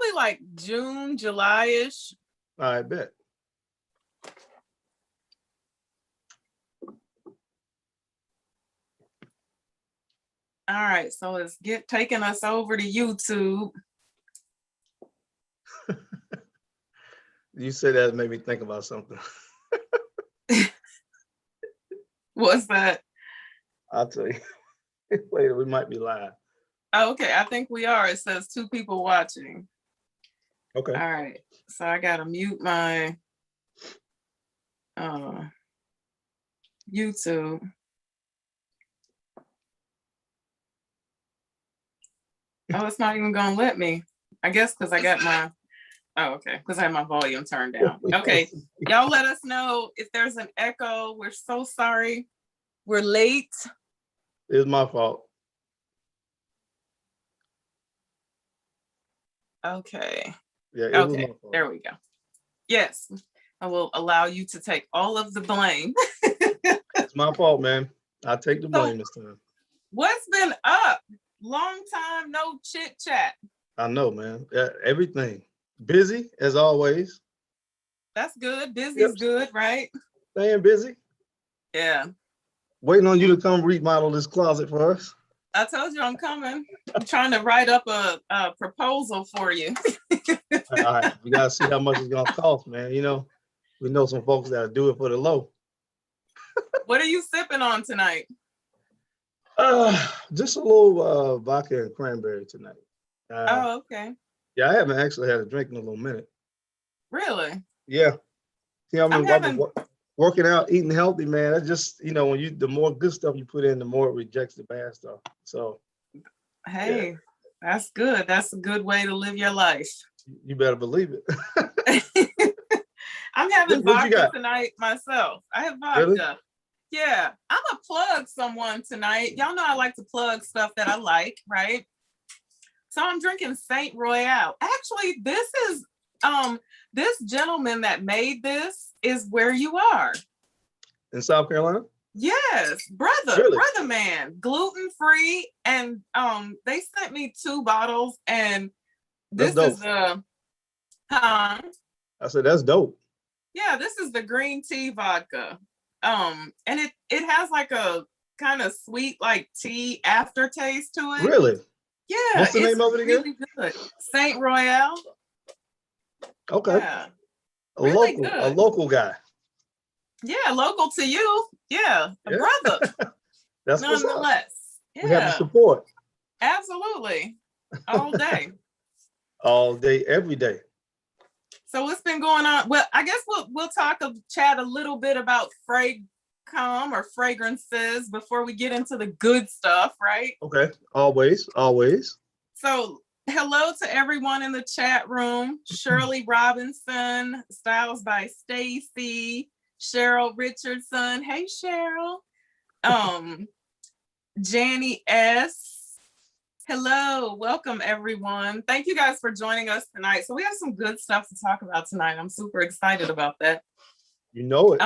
Probably like June, July-ish. I bet. All right, so it's taking us over to YouTube. You said that made me think about something. What's that? I'll tell you later. We might be live. Oh, okay, I think we are. It says 2 people watching. Okay. All right, so I gotta mute my YouTube. Oh, it's not even gonna let me. I guess because I got my, oh, okay, because I have my volume turned down. Okay, y'all let us know if there's an echo. We're so sorry. We're late. It's my fault. Okay. Yeah, it was my fault. There we go. Yes, I will allow you to take all of the blame. It's my fault, man. I'll take the blame this time. What's been up? Long time no chit chat. I know, man. Everything. Busy as always. That's good. Busy's good, right? Staying busy. Yeah. Waiting on you to come remodel this closet for us. I told you I'm coming. I'm trying to write up a proposal for you. All right. We got to see how much it's going to cost, man. You know, we know some folks that do it for the low. What are you sipping on tonight? Just a little vodka and cranberry tonight. Oh, okay. Yeah, I haven't actually had a drink in a little minute. Really? Yeah. See, I've been working out, eating healthy, man. That's just, you know, when the more good stuff you put in, the more it rejects the bad stuff. So, hey, yeah. That's good. That's a good way to live your life. You better believe it. I'm having vodka tonight myself. I have vodka. Really? Yeah, I'm gonna plug someone tonight. Y'all know I like to plug stuff that I like, right? So I'm drinking Saint Royale. Actually, this is this gentleman that made this is where you are. In South Carolina? Yes, brother, really? Brother man, gluten-free, and they sent me 2 bottles, and this is the I said that's dope. Yeah, this is the green tea vodka. And it has like a kind of sweet like tea aftertaste to it. Really? Yeah. What's the name of it again? Really good. Saint Royale. Okay. Yeah. A local guy. Yeah, local to you. Yeah, a brother. That's nonetheless. Yeah. We have to support. Absolutely. All day. All day, every day. So what's been going on? Well, I guess we'll chat a little bit about fragrances before we get into the good stuff, right? Okay. Always. So hello to everyone in the chat room. Shirley Robinson, Styles by Stacy, Cheryl Richardson. Hey, Cheryl. Janny S. Hello, welcome everyone. Thank you guys for joining us tonight. So we have some good stuff to talk about tonight. I'm super excited about that. You know it.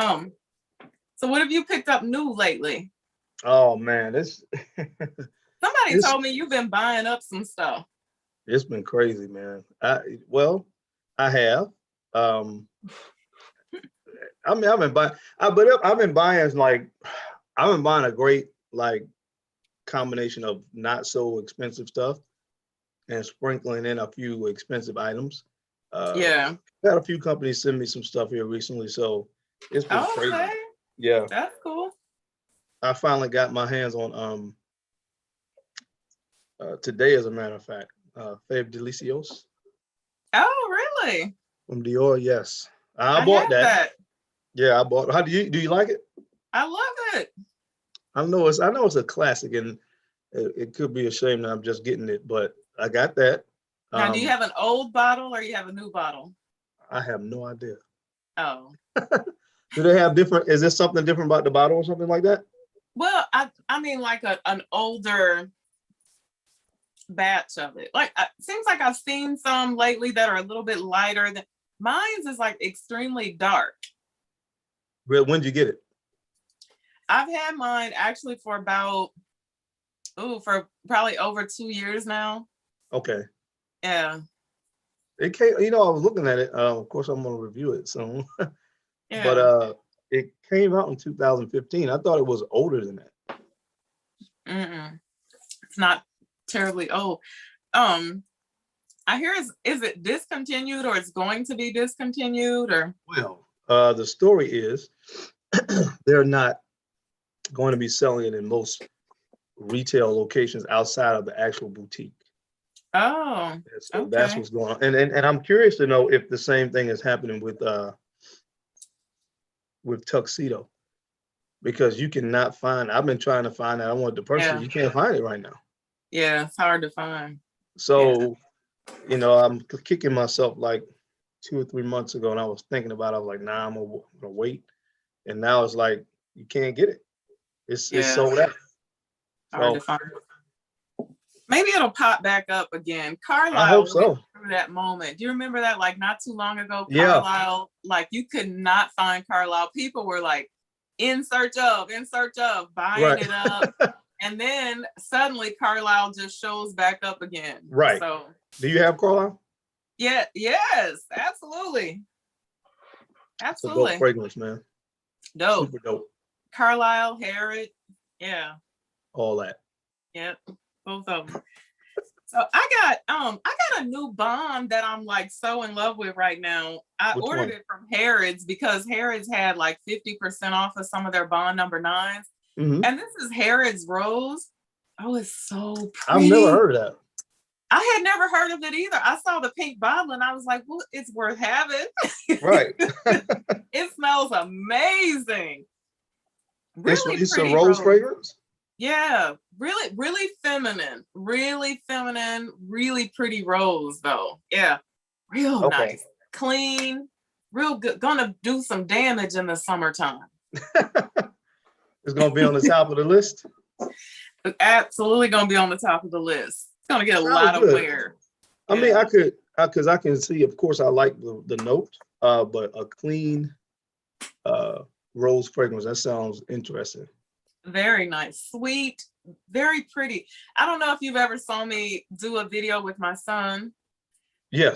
So what have you picked up new lately? Oh man, Somebody told me you've been buying up some stuff. It's been crazy, man. I have. I mean, I've been buying a great like combination of not so expensive stuff and sprinkling in a few expensive items. Yeah. Had a few companies send me some stuff here recently, so it's been crazy. Yeah. That's cool. I finally got my hands on today, as a matter of fact, Fave Delicios. Oh, really? From Dior, yes. I bought that. Yeah, I bought it. How do you like it? I love it. I know it's a classic, and it could be a shame that I'm just getting it, but I got that. Now, do you have an old bottle or you have a new bottle? I have no idea. Oh. Do they have different? Is there something different about the bottle or something like that? Well, I mean like an older batch of it. Like seems like I've seen some lately that are a little bit lighter than mine's is like extremely dark. When'd you get it? I've had mine actually for probably over 2 years now. Okay. Yeah. It came, you know, I was looking at it. Of course, I'm gonna review it soon, but Yeah. it came out in 2015. I thought it was older than that. Mm-mm. It's not terribly old. I hear is it discontinued or it's going to be discontinued or? Well, the story is they're not going to be selling it in most retail locations outside of the actual boutique. Oh, And so that's okay. what's going on. And I'm curious to know if the same thing is happening with Tuxedo, because you cannot find, I've been trying to find that. I want the person, Yeah. you can't find it right now. Yeah, it's hard to find. Yeah. So, you know, I'm kicking myself like 2 or 3 months ago, and I was thinking about it. I was like, nah, I'm gonna wait. And now it's like you can't get it. It's Yeah. sold out. Hard to So find. Maybe it'll pop back up again. I hope Carlisle went so. through that moment. Do you remember that? Like not too long ago, Yeah, Carlisle, like you could not find Carlisle. People were like in search of, buying right, it up. And then suddenly Carlisle just shows back up again. right. So Do you have Carlisle? yeah, yes, absolutely. It's a dope Absolutely. fragrance, man. Dope. Super dope. Carlisle, Harrod. Yeah. All that. Yep. Both of them. So I got a new bomb that I'm like so in love with right now. I Which ordered one? it from Harrods because Harrods had like 50% off of some of their Bond number 9s. Hmm. And this is Harrods Rose. Oh, it's so I've never pretty. heard of that. I had never heard of it either. I saw the pink bottle and I was like, well, it's worth having. Right. It smells amazing. Really It's a pretty rose rose. fragrance. Yeah, really feminine, really pretty rose though. Yeah, real Okay. nice, clean, real good. Gonna do some damage in the summertime. It's gonna be on the top of the list. Absolutely gonna be on the top of the list. It's gonna get a Sounds lot of good. wear. I mean, I Yeah, could, because I can see, of course, I like the note, but a clean rose fragrance, that sounds interesting. very nice, sweet, very pretty. I don't know if you've ever saw me do a video with my son. Yes,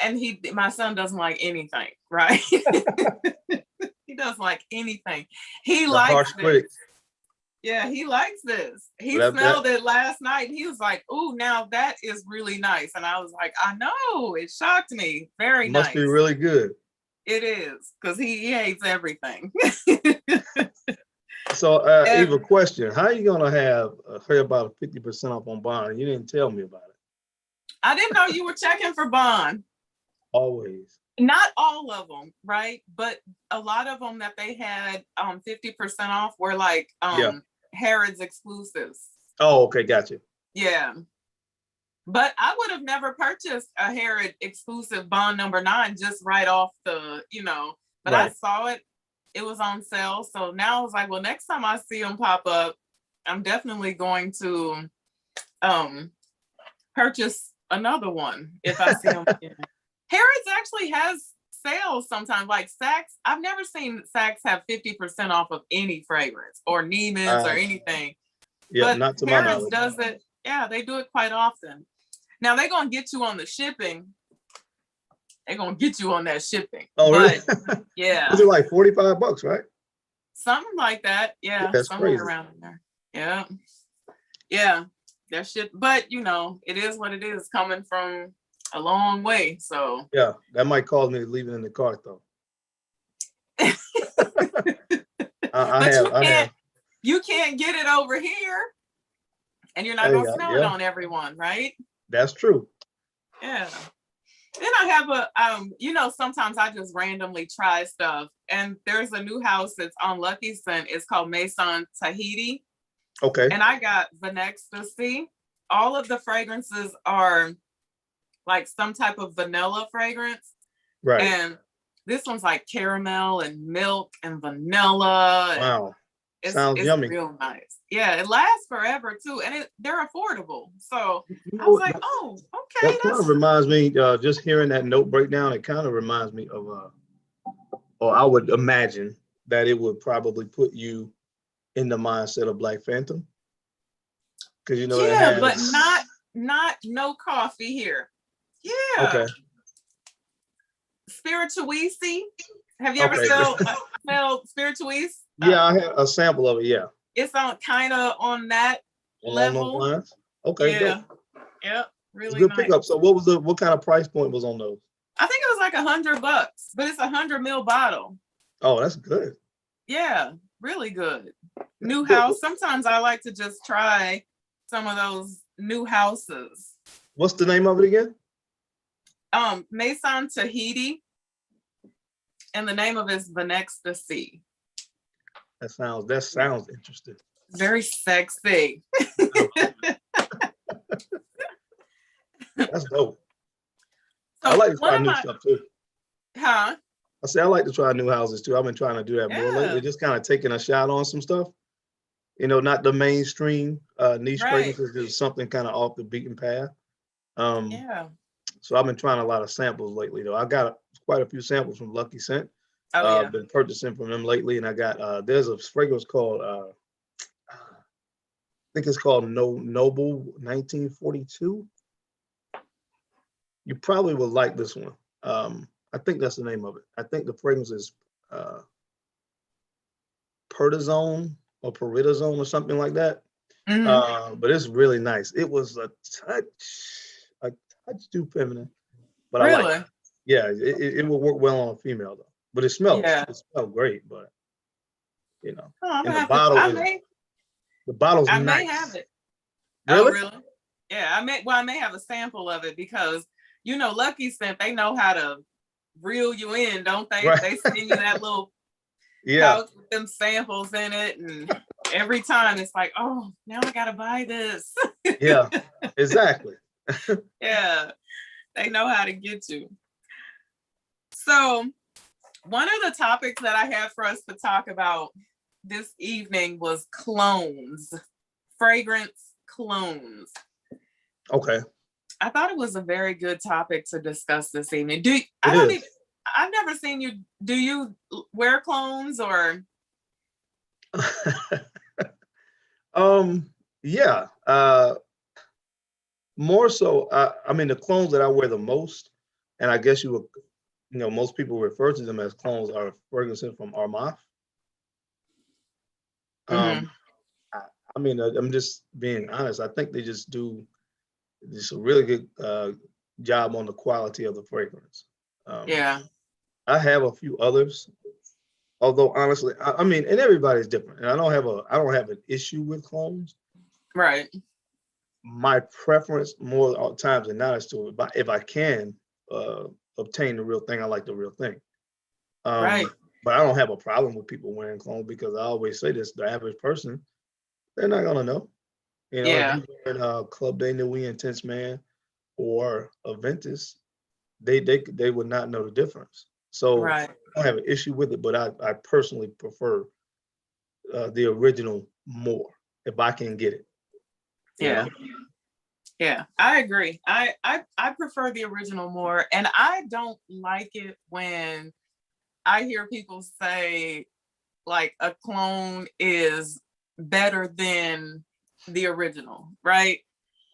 And my son doesn't like anything, right? He doesn't like anything. He the likes harsh this. critic. Yeah, he likes this. He That smelled it last night and he was like, "Ooh, now that is really nice." And I was like, "I know." It shocked me. Very must be nice. really good. It is because he hates everything. So, Eva, Every- question: how are you gonna have heard about 50% off on bond? You didn't tell me about it. I didn't know you were checking for Bond. Always. Not all of them, right? But a lot of them that they had 50% off were like Yeah. Harrods exclusives. Oh, okay, gotcha. Yeah. But I would have never purchased a Harrod exclusive Bond number 9 just right off but I Right. saw it. It was on sale. So now I was like, well, next time I see them pop up, I'm definitely going to purchase another one if I see them again. Harrods actually has sales sometimes, like Saks. I've never seen Saks have 50% off of any fragrance or Neiman's or anything. Yeah, But not to my Harrods knowledge. does it. Yeah, they do it quite often. Now they're gonna get you on the shipping. They're gonna get you on that shipping. Oh, really? But yeah, Was it like $45, right? something like that. Yeah, That's somewhere crazy. around there. Yeah, yeah, that shit. But it is what it is. Coming from a long way, so Yeah, that might cause me to leave it in the cart though. I have. You can't get it over here, and you're not Hey, gonna smell it yeah, on everyone, right? that's true. Yeah. Then I have sometimes I just randomly try stuff. And there's a new house that's on Lucky Scent. It's called Maison Tahiti. Okay. And I got Vanextasy. All of the fragrances are like some type of vanilla fragrance. Right. And this one's like caramel and milk and vanilla. Wow. It's Sounds yummy. real nice. Yeah, it lasts forever too. And they're affordable. So You I know, was like, oh, okay. that kind of reminds me, just hearing that note breakdown, it kind of reminds me of, or I would imagine that it would probably put you in the mindset of Black Phantom. Because it Yeah, has. but not no coffee here. Yeah. Okay. Spirituisi. Have you ever Okay. smelled Spirituisi? Yeah, I had a sample of it. Yeah. It's on kind of on that Along those level. lines. Okay, dope. Yeah. Yep. It's a Really good nice. pickup. So what kind of price point was on those? I think it was like $100, but it's 100 ml bottle. Oh, that's good. Yeah, really good. New Good. house. Sometimes I like to just try some of those new houses. What's the name of it again? Maison Tahiti, and the name of it is Vanextasy. That sounds interesting. Very sexy. That's dope. So I like to try new stuff too. Huh? I say I like to try new houses too. I've been trying to do that more lately. Yeah. Just kind of taking a shot on some stuff. You know, not the mainstream niche Right. fragrances, just something kind of off the beaten path. Yeah. So I've been trying a lot of samples lately though. I got quite a few samples from Lucky Scent. Oh yeah. Been purchasing from them lately, and I got there's a fragrance called I think it's called Noble 1942. You probably will like this one. I think that's the name of it. I think the fragrance is Pertazone or Peridazone or something like that. But it's really nice. It was a touch too feminine, but really? I like it. Yeah, it will work well on a female though. But it smells great. But you know, Oh, and the bottle the bottle's I nice. may have it. Really? Oh, really? Yeah, I may have a sample of it because Lucky Scent, they know how to reel you in, don't they? Right. They send you that little pouch with them samples in it, and every time it's like, oh, now I gotta buy this. Yeah, exactly. Yeah, they know how to get you. So one of the topics that I had for us to talk about this evening was clones, fragrance clones. Okay. I thought it was a very good topic to discuss this evening. I've never seen you. Do you wear clones or? Yeah. More so, I mean, the clones that I wear the most, and I guess most people refer to them as clones, are fragrances from Armaf. Mm-hmm. I mean, I'm just being honest. I think they just do a really good job on the quality of the fragrance. Yeah. I have a few others, although honestly, I mean, and everybody's different, and I don't have an issue with clones. Right. My preference more times than not is to, if I can obtain the real thing, I like the real thing. Right. But I don't have a problem with people wearing clones because I always say this: the average person, they're not gonna know. You know, Yeah. if you're wearing Club de Nuit Intense Man or Aventus, they would not know the difference. So Right. I don't have an issue with it, but I personally prefer the original more if I can get it. Yeah. Know? Yeah, I agree. I prefer the original more, and I don't like it when I hear people say like a clone is better than the original, right?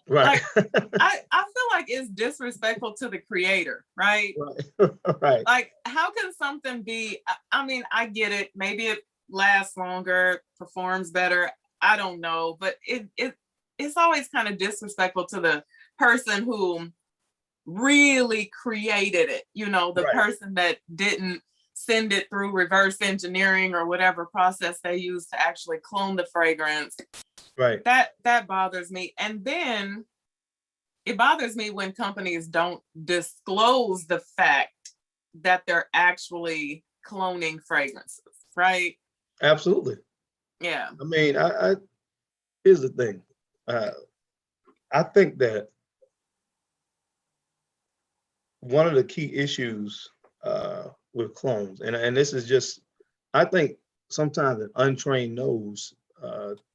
Right. Like I feel like it's disrespectful to the creator, right? Right. Right. Like, how can something be? I mean, I get it. Maybe it lasts longer, performs better. I don't know, but it's always kind of disrespectful to the person who really created it. The Right. person that didn't send it through reverse engineering or whatever process they use to actually clone the fragrance. Right. That bothers me. And then it bothers me when companies don't disclose the fact that they're actually cloning fragrances, right? Absolutely. Yeah. I mean, I here's the thing. I think that one of the key issues with clones, and this is just, I think sometimes an untrained nose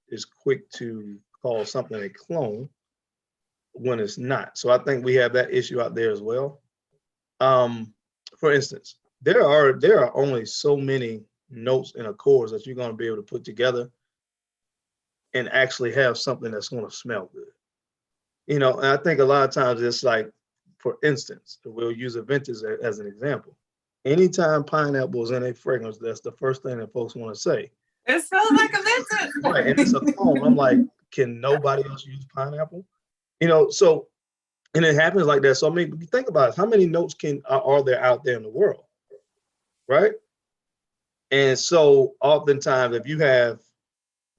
is quick to call something a clone when it's not. So I think we have that issue out there as well. For instance, there are only so many notes in a chorus that you're going to be able to put together and actually have something that's going to smell good. And I think a lot of times it's like for instance, we'll use Aventus as an example. Anytime pineapple is in a fragrance, that's the first thing that folks want to say. It smells like Aventus. Right, and it's a clone. I'm like, can nobody else use pineapple? So, and it happens like that. So I mean, think about it. How many notes are there out there in the world, right? And so oftentimes, if you have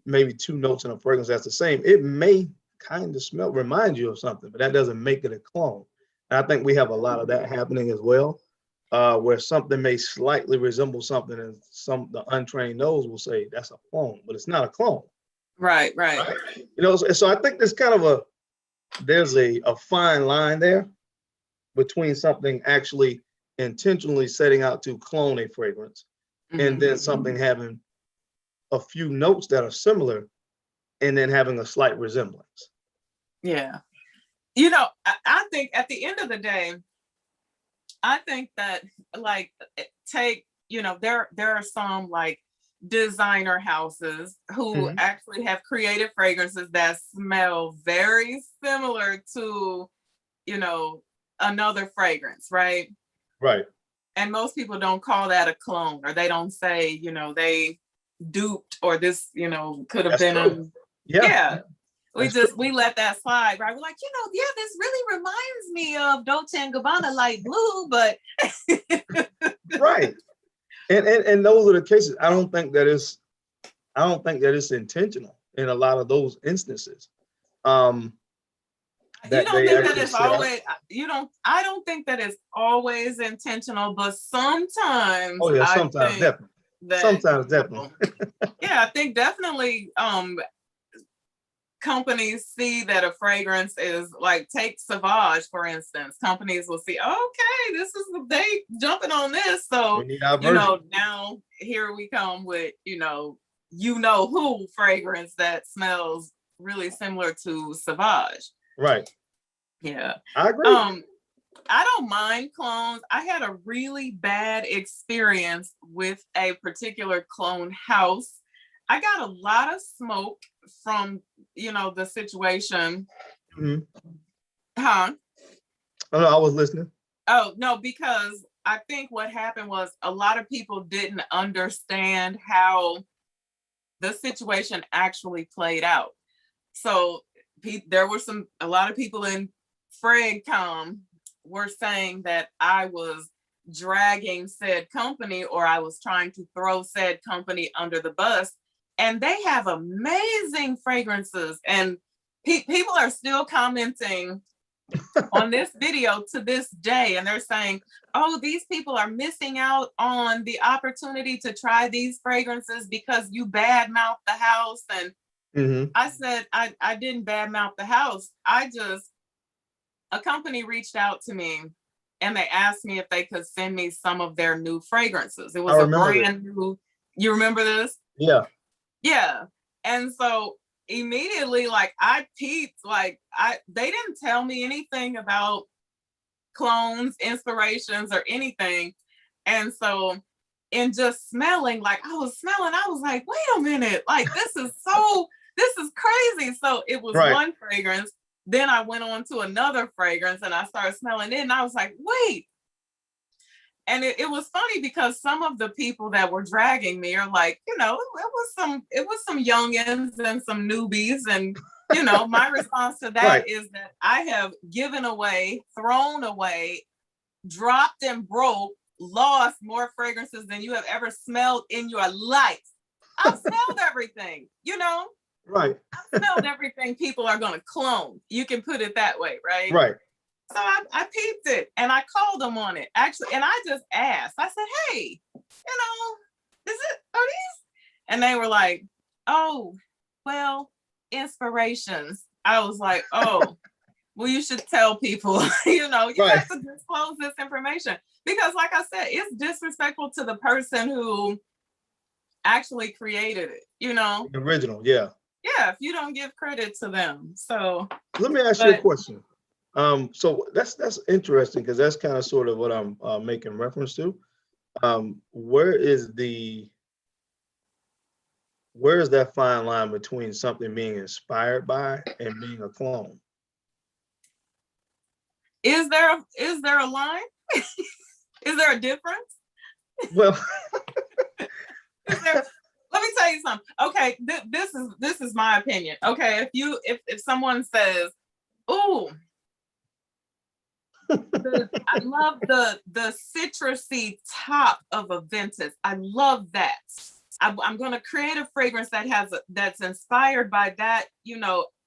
maybe 2 notes in a fragrance that's the same, it may kind of remind you of something, but that doesn't make it a clone. And I think we have a lot of that happening as well, where something may slightly resemble something, and the untrained nose will say that's a clone, but it's not a clone. Right. So I think there's a fine line there between something actually intentionally setting out to clone a fragrance, and then something having a few notes that are similar and then having a slight resemblance. Yeah. I think at the end of the day, I think that like there are some like designer houses who actually have created fragrances that smell very similar to, another fragrance, right? Right. And most people don't call that a clone, or they don't say, they duped, or this, could have been Yeah. We let that slide, right? We're like, this really reminds me of Dolce and Gabbana Light Blue, but right. And those are the cases. I don't think that it's intentional in a lot of those instances. I don't think that it's always intentional, but sometimes. Oh yeah, sometimes definitely. Sometimes definitely. Yeah, I think definitely companies see that a fragrance is like, take Sauvage, for instance. Companies will see, okay, they jumping on this. So, we need our version. now here we come with, who fragrance that smells really similar to Sauvage. Right. Yeah. I agree. I don't mind clones. I had a really bad experience with a particular clone house. I got a lot of smoke from, the situation. Huh? Oh, no, I was listening. Oh, no, because I think what happened was a lot of people didn't understand how the situation actually played out. So there were a lot of people in FragCom were saying that I was dragging said company, or I was trying to throw said company under the bus. And they have amazing fragrances, and people are still commenting on this video to this day, and they're saying, oh, these people are missing out on the opportunity to try these fragrances because you badmouth the house. And I said, I didn't badmouth the house. A company reached out to me and they asked me if they could send me some of their new fragrances. It was a brand new. You remember this? Yeah. Yeah. And so immediately, like, I peeped, like, they didn't tell me anything about clones, inspirations, or anything. And so in just smelling, like, I was like, wait a minute, like, this is crazy. So it was one fragrance. Then I went on to another fragrance and I started smelling it, and I was like, wait. And it was funny because some of the people that were dragging me are like, it was some youngins and some newbies. And, my response to that is that I have given away, thrown away, dropped and broke, lost more fragrances than you have ever smelled in your life. I've smelled everything, Right. I've smelled everything people are going to clone. You can put it that way, right? Right. So I peeped it and I called them on it, actually. And I just asked, I said, hey, are these? And they were like, oh, well, inspirations. I was like, oh, well, you should tell people, you have to disclose this information. Because like I said, it's disrespectful to the person who actually created it, The original, yeah. Yeah, if you don't give credit to them. So let me ask you a question. So that's interesting, because that's kind of sort of what I'm making reference to. Where is that fine line between something being inspired by and being a clone? Is there a line? Is there a difference? Well, Is there, let me tell you something. Okay, this is my opinion. Okay, if someone says, "Ooh, I love the citrusy top of a Ventus. I love that. I'm going to create a fragrance that's inspired by that,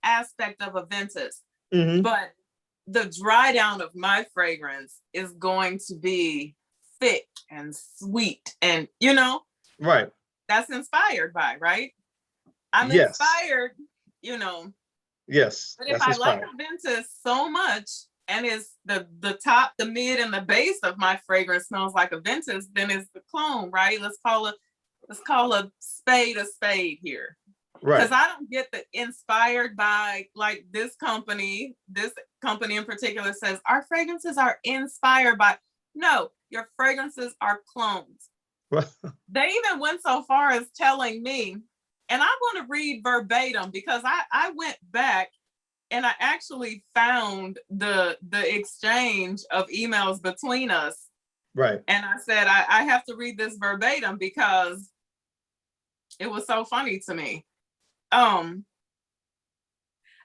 aspect of a Ventus. mhm, But the dry down of my fragrance is going to be thick and sweet, and right. that's inspired by, right? I'm Yes. inspired, you know, Yes. but if That's I like inspired. a Ventus so much and it's the top, the mid, and the base of my fragrance smells like a Ventus, then it's the clone, right? Let's call a spade here. Because Right. I don't get the inspired by, like, this company in particular says our fragrances are inspired by. No, your fragrances are clones. They even went so far as telling me, and I want to read verbatim because I went back and I actually found the exchange of emails between us. Right. And I said, I have to read this verbatim because it was so funny to me.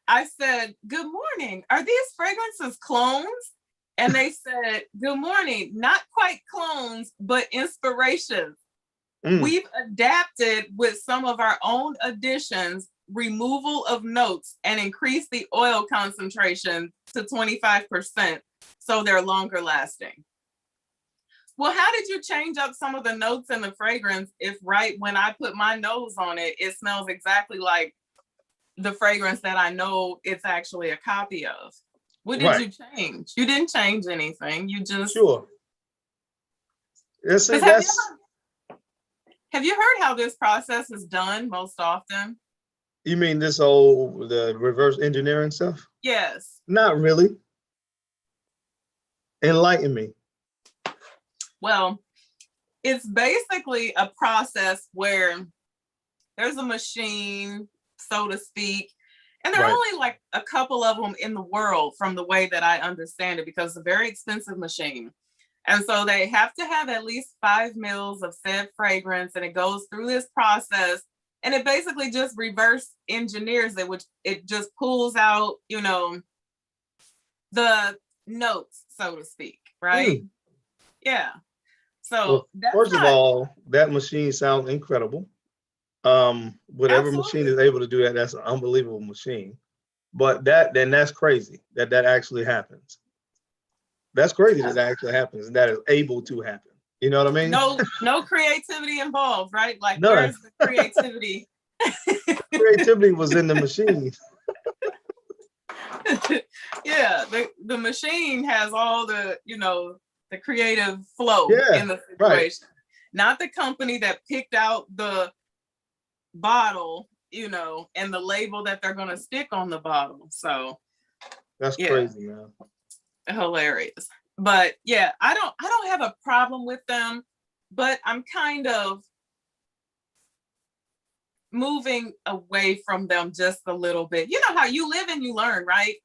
I said, "Good morning. Are these fragrances clones?" And they said, "Good morning. Not quite clones, but inspirations. Mm. We've adapted with some of our own additions, removal of notes, and increased the oil concentration to 25%, so they're longer lasting." Well, how did you change up some of the notes in the fragrance if right when I put my nose on it, it smells exactly like the fragrance that I know it's actually a copy of? What did Right. you change? You didn't change anything. You just Sure. Let's say because that's. have you heard how this process is done most often? You mean the reverse engineering stuff? Yes. Not really. Enlighten me. Well, it's basically a process where there's a machine, so to speak, and there are Right. only like a couple of them in the world from the way that I understand it, because it's a very expensive machine. And so they have to have at least 5 mils of said fragrance, and it goes through this process, and it basically just reverse engineers it, which it just pulls out, the notes, so to speak, right? Mm. Yeah. So Well, that's first of not all, that machine sounds incredible. Whatever machine absolutely. is able to do that, that's an unbelievable machine. But that's crazy that actually happens. That's crazy that Yeah. actually happens and that is able to happen. You know what I mean? No creativity involved, right? Like, None. where's the creativity? Creativity was in the machine. Yeah, the machine has all the creative flow Yeah. in the Right. situation, not the company that picked out the bottle, and the label that they're going to stick on the bottle. So That's yeah, crazy, man. hilarious. But yeah, I don't have a problem with them, but I'm kind of moving away from them just a little bit. You know how you live and you learn, right?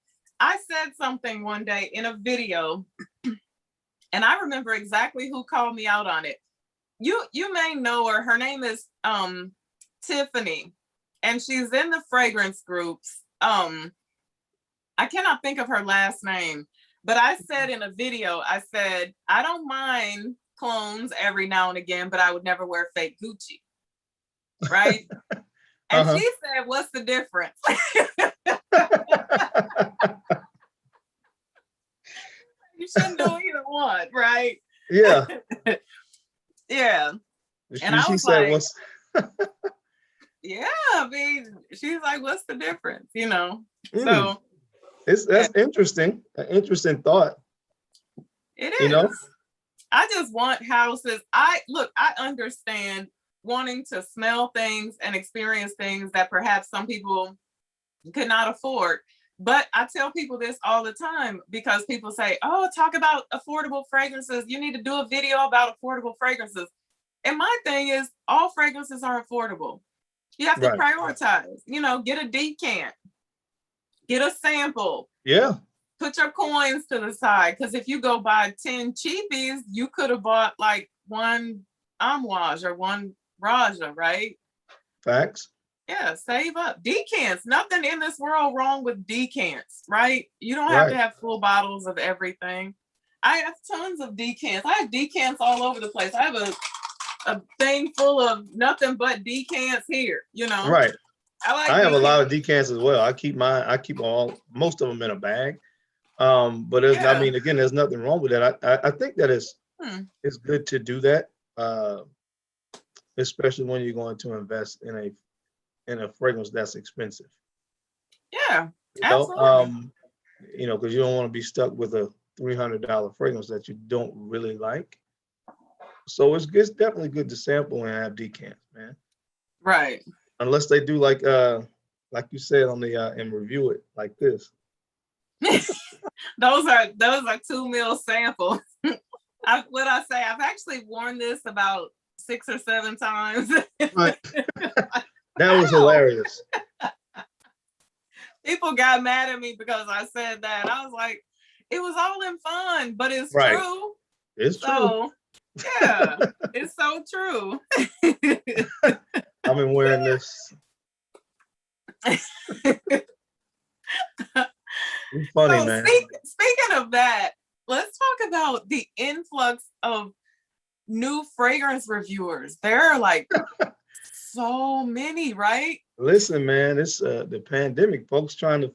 I said something one day in a video, and I remember exactly who called me out on it. You may know her. Her name is Tiffany, and she's in the fragrance groups. I cannot think of her last name, but I said in a video, I said, I don't mind clones every now and again, but I would never wear fake Gucci. Right? And she Uh-huh. said, "What's the difference?" You shouldn't do either one, right? Yeah. Yeah. And I She was said like, what's yeah, I mean, she's like, "What's the difference?" mm, So yeah, that's interesting. An interesting thought, it you know? is. I just want houses. I understand wanting to smell things and experience things that perhaps some people could not afford. But I tell people this all the time because people say, "Oh, talk about affordable fragrances. You need to do a video about affordable fragrances." And my thing is, all fragrances are affordable. You have to Right. prioritize, get a decant, get a sample, Yeah. put your coins to the side, because if you go buy 10 cheapies, you could have bought like one Amouage or one Raja, right? Facts. Yeah, save up. Decants, nothing in this world wrong with decants, right? You don't have Right. to have full bottles of everything. I have tons of decants. I have decants all over the place. I have a thing full of nothing but decants here, you know. Right. I like I have a lot of decants. decants as well. I keep most of them in a bag. But I Yeah. mean, again, there's nothing wrong with that. I think that it's good to do that, especially when you're going to invest in a fragrance that's expensive. Yeah, You know, absolutely. because you don't want to be stuck with a $300 fragrance that you don't really like. So it's definitely good to sample and have decants, man. Right. Unless they do like you said on the and review it like this. those are 2 mil samples. I've actually worn this about 6 or 7 times. Right. That was hilarious. People got mad at me because I said that. I was like, it was all in fun, but it's Right. true. It's true. So yeah, it's so true. I've been wearing this. It's funny, So man. speaking of that, let's talk about the influx of new fragrance reviewers. There are like so many, right? Listen, man, it's the pandemic. Folks trying to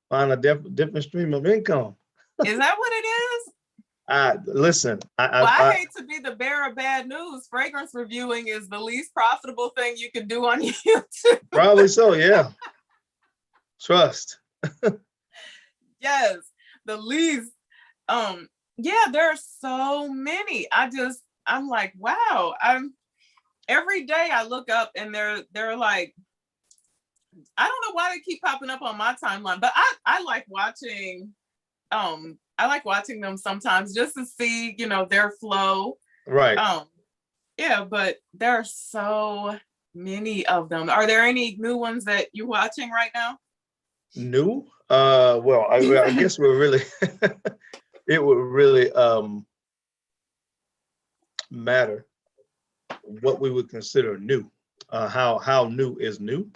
find a different stream of income. Is that what it is? Listen. Well, I hate to be the bearer of bad news. Fragrance reviewing is the least profitable thing you can do on YouTube. Probably so, yeah. Trust. Yes, the least. Yeah, there are so many. I'm like, wow. Every day I look up and they're like, I don't know why they keep popping up on my timeline, but I like watching them sometimes just to see, their flow. Right. Yeah, but there are so many of them. Are there any new ones that you're watching right now? New? Well, I guess we're really it would really matter what we would consider new. How new is new?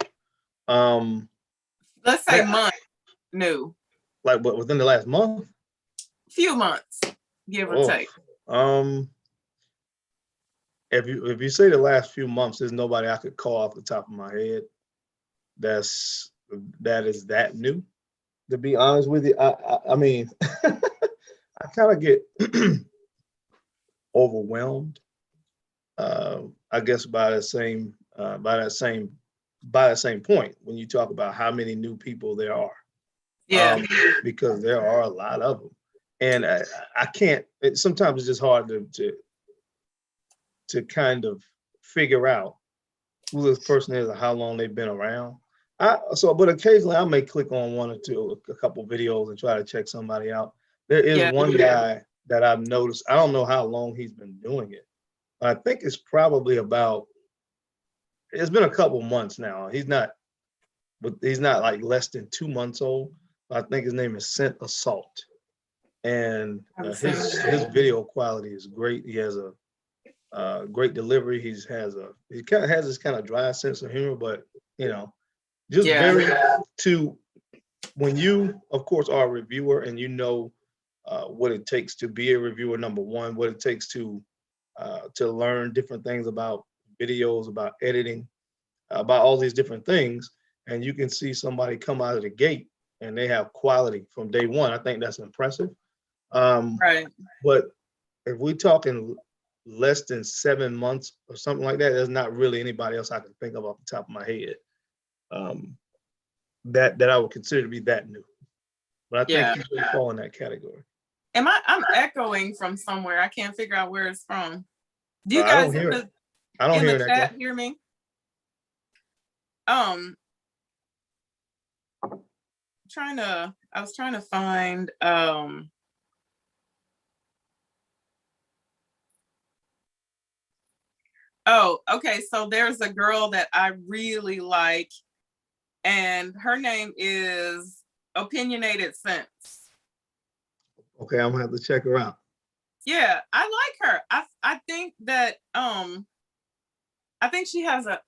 Let's say month new. Like what, within the last month? Few months, give or take. If you say the last few months, there's nobody I could call off the top of my head that is that new. To be honest with you, I mean, I kind of get overwhelmed. I guess by that same point when you talk about how many new people there are. Yeah. Because there are a lot of them, and I can't. Sometimes it's just hard to kind of figure out who this person is or how long they've been around. But occasionally I may click on a couple videos and try to check somebody out. There is one guy that I've noticed. I don't know how long he's been doing it. I think it's probably it's been a couple months now. He's not like less than 2 months old. I think his name is Scent Assault. And his video quality is great. He has a great delivery. He kind of has this kind of dry sense of humor, but just very to when you, of course, are a reviewer and what it takes to be a reviewer. Number one, what it takes to learn different things about videos, about editing, about all these different things, and you can see somebody come out of the gate and they have quality from day one. I think that's impressive. Right. But if we're talking less than 7 months or something like that, there's not really anybody else I can think of off the top of my head that I would consider to be that new. But I think you fall in that category. I'm echoing from somewhere. I can't figure out where it's from. Do you I guys don't hear it. I in don't hear the that. chat hear me? I was trying to find oh, okay. So there's a girl that I really like, and her name is Opinionated Sense. Okay, I'm gonna have to check her out. Yeah, I like her. I think that I think she has a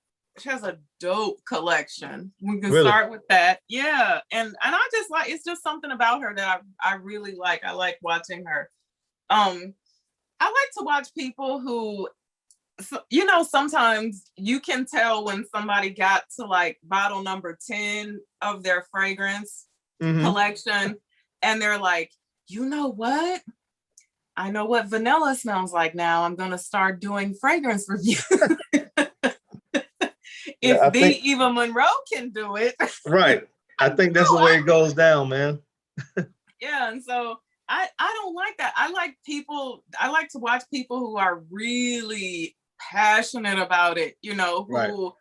dope collection. We can Really? start with that. Yeah. And I just like, it's just something about her that I really like. I like watching her. I like to watch people who, you know, sometimes you can tell when somebody got to like bottle number 10 of their fragrance collection, and they're like, you know what? I know what vanilla smells like now. I'm going to start doing fragrance reviews. Yeah, If I the think Eva Monroe can do it, right. I think that's the way it goes down, man. yeah. And so I don't like that. I like people, I like to watch people who are really passionate about it, you know, Right. who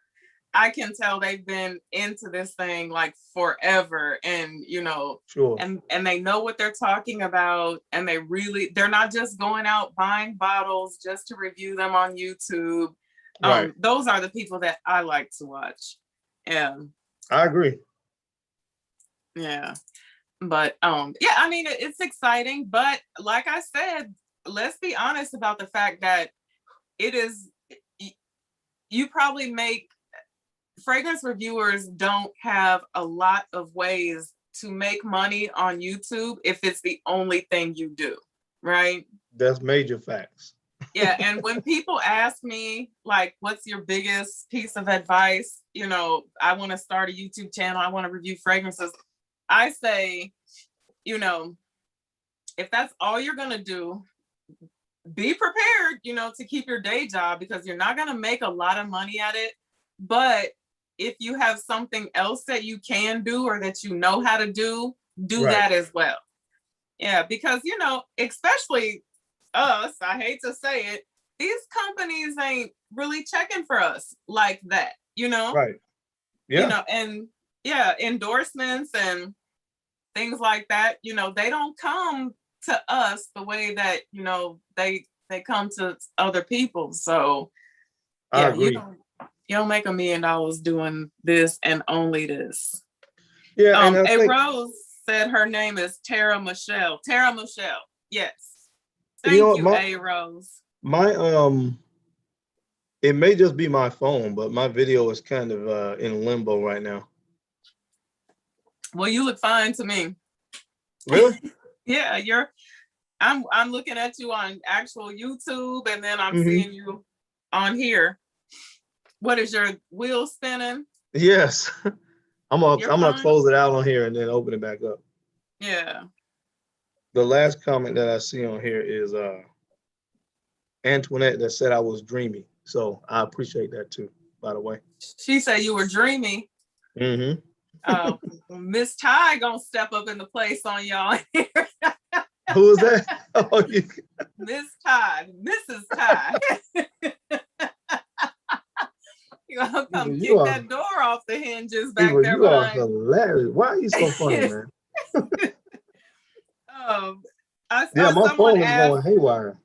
I can tell they've been into this thing like forever, and you know, Sure. and they know what they're talking about, and they're not just going out buying bottles just to review them on YouTube. Right. Those are the people that I like to watch. Yeah. I agree. Yeah. But yeah, I mean it's exciting, but like I said, let's be honest about the fact that it is, you probably make, fragrance reviewers don't have a lot of ways to make money on YouTube if it's the only thing you do, right? That's major facts. Yeah, and when people ask me like, what's your biggest piece of advice, you know, I want to start a YouTube channel, I want to review fragrances, I say, you know, if that's all you're going to do, be prepared, you know, to keep your day job, because you're not going to make a lot of money at it. But if you have something else that you can do or that you know how to do Right. that as well. Yeah, because, you know, especially us, I hate to say it, these companies ain't really checking for us like that, you know? Right. Yeah. You know, and yeah, endorsements and things like that, you know, they don't come to us the way that, you know, they come to other people. So I yeah, agree. you don't make $1 million doing this and only this. Yeah, and I A think, Rose said her name is Tara Michelle. Tara Michelle. Yes. you know Thank what, you, A Rose. my it may just be my phone, but my video is kind of in limbo right now. Well, you look fine to me. Really? Yeah, I'm looking at you on actual YouTube, and then I'm seeing you on here. What is your wheel spinning? Yes. I'm You're gonna fine. close it out on here and then open it back up. Yeah. The last comment that I see on here is Antoinette that said I was dreamy. So I appreciate that too, by the way. She said you were dreamy. Miss Ty gonna step up in the place on y'all here. Who is that? Oh, Miss Ty, Mrs. Ty. You gonna come kick that door off the hinges back there you are behind. hilarious. Why are you so funny, man? I Yeah, saw my phone is going haywire.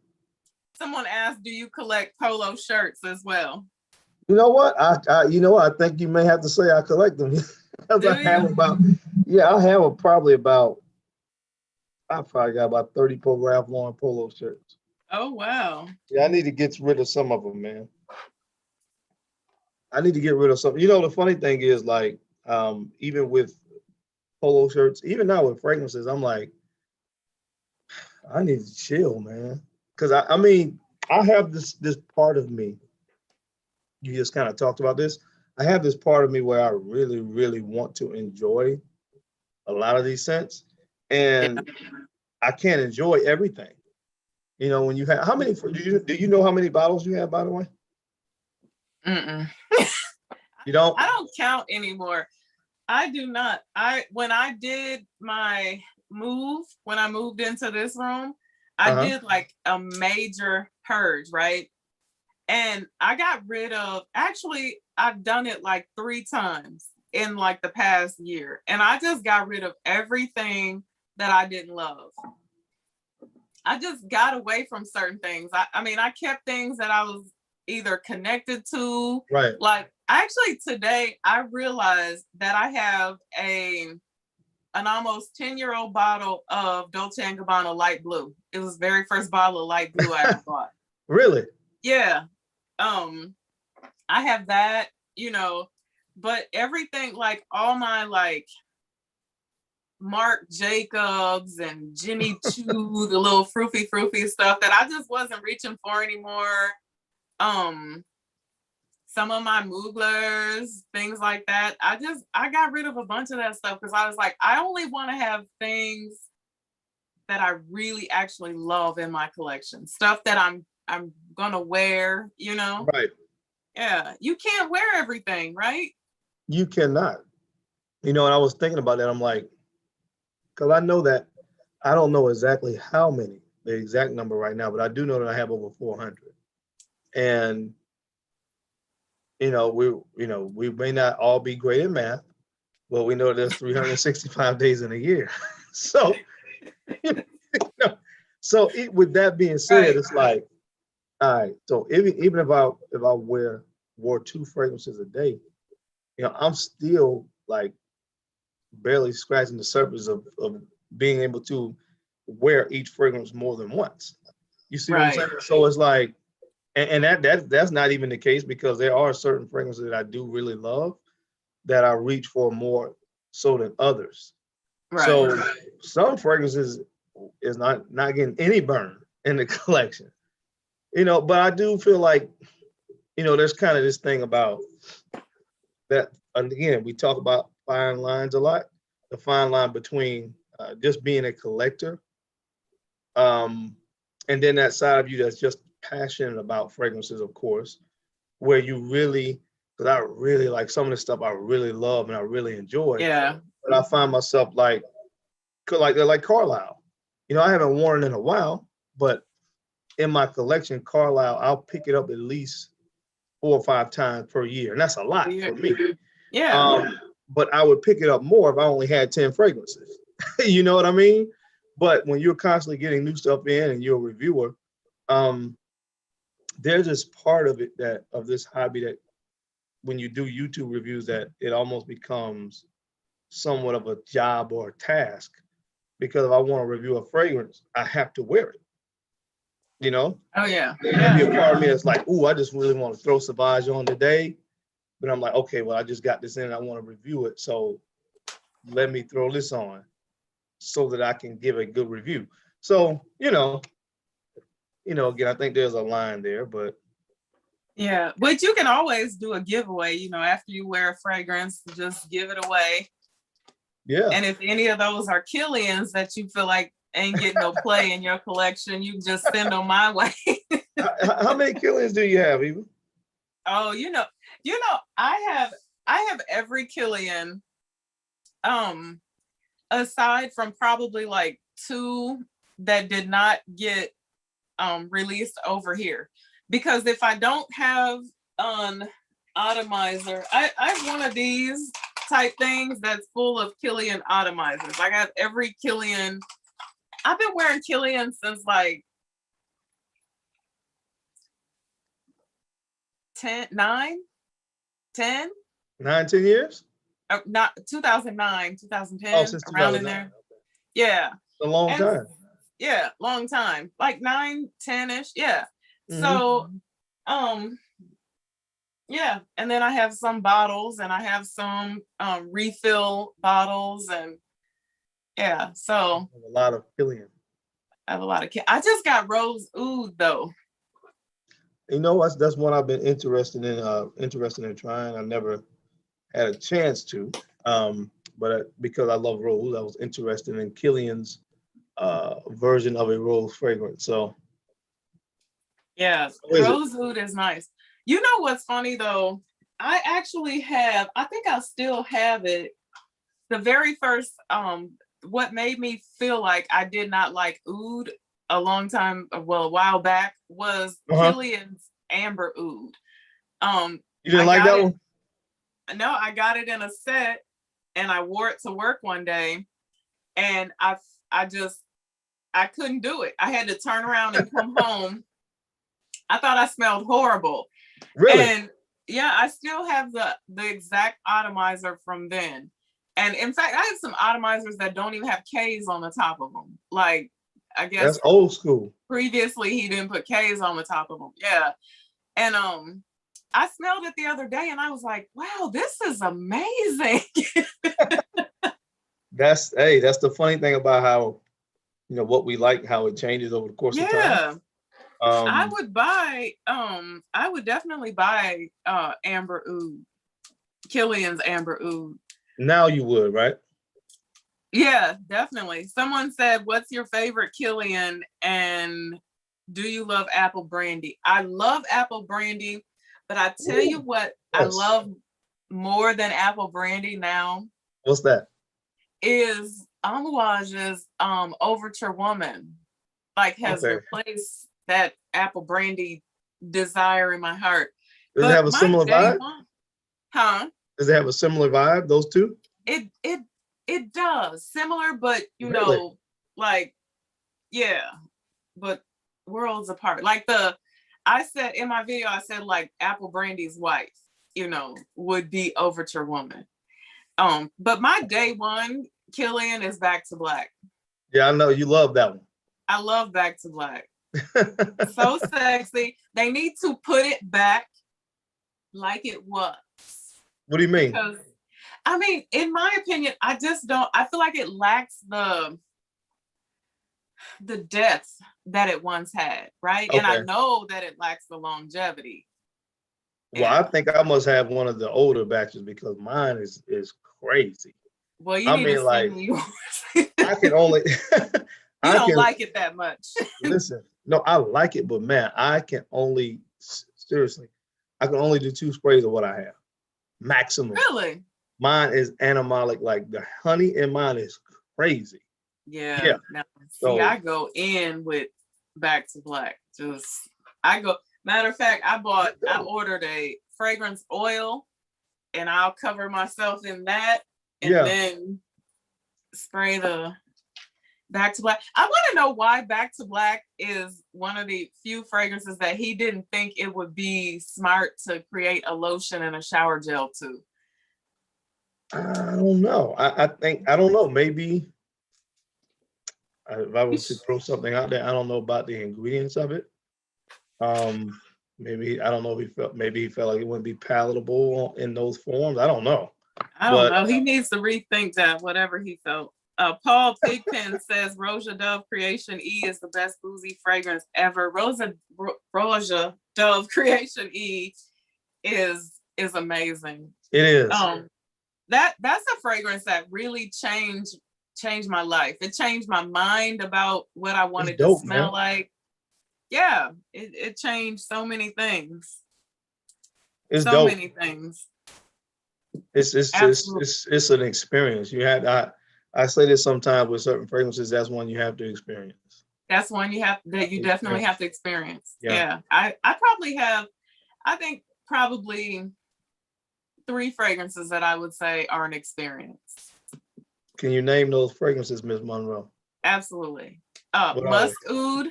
Someone asked, do you collect Polo shirts as well? You know what? I think you may have to say I collect them. Because I have probably about, I probably got about 30 Ralph Lauren Polo shirts. Oh, wow. Yeah, I need to get rid of some of them, man. I need to get rid of some. You know, the funny thing is, like, even with Polo shirts, even now with fragrances, I'm like, I need to chill, man. Because I mean, I have this part of me. You just kind of talked about this. I have this part of me where I really, really want to enjoy a lot of these scents, and I can't enjoy everything. You know, when you have, how many? Do you know how many bottles you have, by the way? You don't? I don't count anymore. I do not. When I did my move, when I moved into this room, I did like a major purge, right? And I got rid of, actually, I've done it like 3 times in like the past year. And I just got rid of everything that I didn't love. I just got away from certain things. I mean, I kept things that I was either connected to. Right. Like, actually today I realized that I have a an almost 10-year-old bottle of Dolce & Gabbana light blue. It was the very first bottle of light blue I ever bought. Really? Yeah. I have that, you know, but everything, like all my like Marc Jacobs and Jimmy Choo, the little froofy stuff that I just wasn't reaching for anymore. Some of my Mooglers, things like that. I got rid of a bunch of that stuff because I was like, I only want to have things that I really actually love in my collection. Stuff that I'm gonna wear, you know? Right. Yeah. You can't wear everything, right? You cannot. You know, and I was thinking about that. I'm like, because I know that I don't know exactly how many, the exact number right now, but I do know that I have over 400. And we may not all be great at math, but we know there's 365 days in a year. So, you know, with that being said, Right. it's like, all right. So even if I wore 2 fragrances a day, I'm still like barely scratching the surface of being able to wear each fragrance more than once. You see what I'm saying? So it's like, and that's not even the case, because there are certain fragrances that I do really love that I reach for more so than others. Right. So some fragrances is not getting any burn in the collection, but I do feel like, there's kind of this thing about that. And again, we talk about fine lines a lot, the fine line between just being a collector, and then that side of you that's just passionate about fragrances, of course, where you really, because I really like some of the stuff I really love and I really enjoy. Yeah. But I find myself like Carlisle. I haven't worn it in a while, but in my collection, Carlisle, I'll pick it up at least 4 or 5 times per year, and that's a lot for me. Yeah. But I would pick it up more if I only had 10 fragrances. You know what I mean? But when you're constantly getting new stuff in and you're a reviewer, there's this part of it of this hobby that when you do YouTube reviews, that it almost becomes somewhat of a job or a task, because if I want to review a fragrance, I have to wear it. Oh yeah. Maybe a part of me that's like, ooh, I just really want to throw Sauvage on today. But I'm like, okay, well, I just got this in and I want to review it. So let me throw this on so that I can give a good review. So, again, I think there's a line there, but. Yeah, but you can always do a giveaway, after you wear a fragrance, just give it away. Yeah. And if any of those are Killian's that you feel like ain't getting no play in your collection, you just send them my way. How many Killian's do you have, Eva? Oh, I have every Killian, aside from probably like 2 that did not get released over here. Because if I don't have an atomizer, I have one of these type things that's full of Killian atomizers. I got every Killian. I've been wearing Killian since like 10 years? Not 2009, 2010. Oh, since around in there. Yeah. A long time. Yeah, long time. Like 9, 10-ish. Yeah. Mm-hmm. So, yeah. And then I have some bottles and I have some refill bottles, and yeah. So a lot of Killian. I have a lot of I just got Rose Oud though. That's one I've been interested in trying. I never had a chance to, but because I love Rose, I was interested in Killian's version of a Rose fragrance. So yeah, Rose Oud is nice. You know what's funny though? I actually have, I think I still have it. The very first, what made me feel like I did not like Oud a while back was Killian's Amber Oud. You didn't like that one? No, I got it in a set and I wore it to work one day, and I couldn't do it. I had to turn around and come home. I thought I smelled horrible. Really? And yeah, I still have the exact atomizer from then. And in fact, I have some atomizers that don't even have K's on the top of them. Like, I guess that's old school. Previously he didn't put K's on the top of them. Yeah. And I smelled it the other day and I was like, wow, this is amazing. That's the funny thing about how, you know, what we like, how it changes over the course of time. I would definitely buy Amber Oud, Killian's Amber Oud. Now you would, right? Yeah, definitely. Someone said, what's your favorite Killian and do you love apple brandy? I love apple brandy, but I tell you what, yes, I love more than apple brandy now. What's that? Is Amouage's Overture Woman. Like, has replaced that apple brandy desire in my heart. Does it have a similar vibe? Huh? Does it have a similar vibe, those two? It does. Similar, but you know, like, yeah, but worlds apart. Like I said in my video, I said like apple brandy's wife, you know, would be Overture Woman. But my day one Killian is Back to Black. Yeah, I know you love that one. I love Back to Black. So sexy. They need to put it back like it was. What do you mean? Because, I mean, in my opinion, I feel like it lacks the depth that it once had, right? Okay. And I know that it lacks the longevity. Well, I think I must have one of the older batches because mine is crazy. Well, you need to send me yours. I can only You don't like it that much. Listen, no, I like it, but man, I can only do 2 sprays of what I have. Maximum. Really? Mine is animalic, like the honey in mine is crazy. Yeah. Now, see, I go in with Back to Black. Matter of fact, I ordered a fragrance oil and I'll cover myself in that and then spray the Back to Black. I want to know why Back to Black is one of the few fragrances that he didn't think it would be smart to create a lotion and a shower gel to. I don't know. I don't know. Maybe if I was to throw something out there, I don't know about the ingredients of it. Maybe I don't know if he felt like it wouldn't be palatable in those forms. I don't know. I don't know. He needs to rethink that, whatever he felt. Paul Pigpen says Roja Dove Creation E is the best boozy fragrance ever. Roja Dove Creation E is amazing. It is. That's a fragrance that really changed my life. It changed my mind about what I wanted to smell like. Yeah, it changed so many things. It's so dope. Many things. It's an experience. You had I say this sometimes with certain fragrances. That's one you have to experience. That's one you definitely have to experience. Yeah. I probably have. I think probably 3 fragrances that I would say are an experience. Can you name those fragrances, Ms. Monroe? Absolutely. Musk Oud.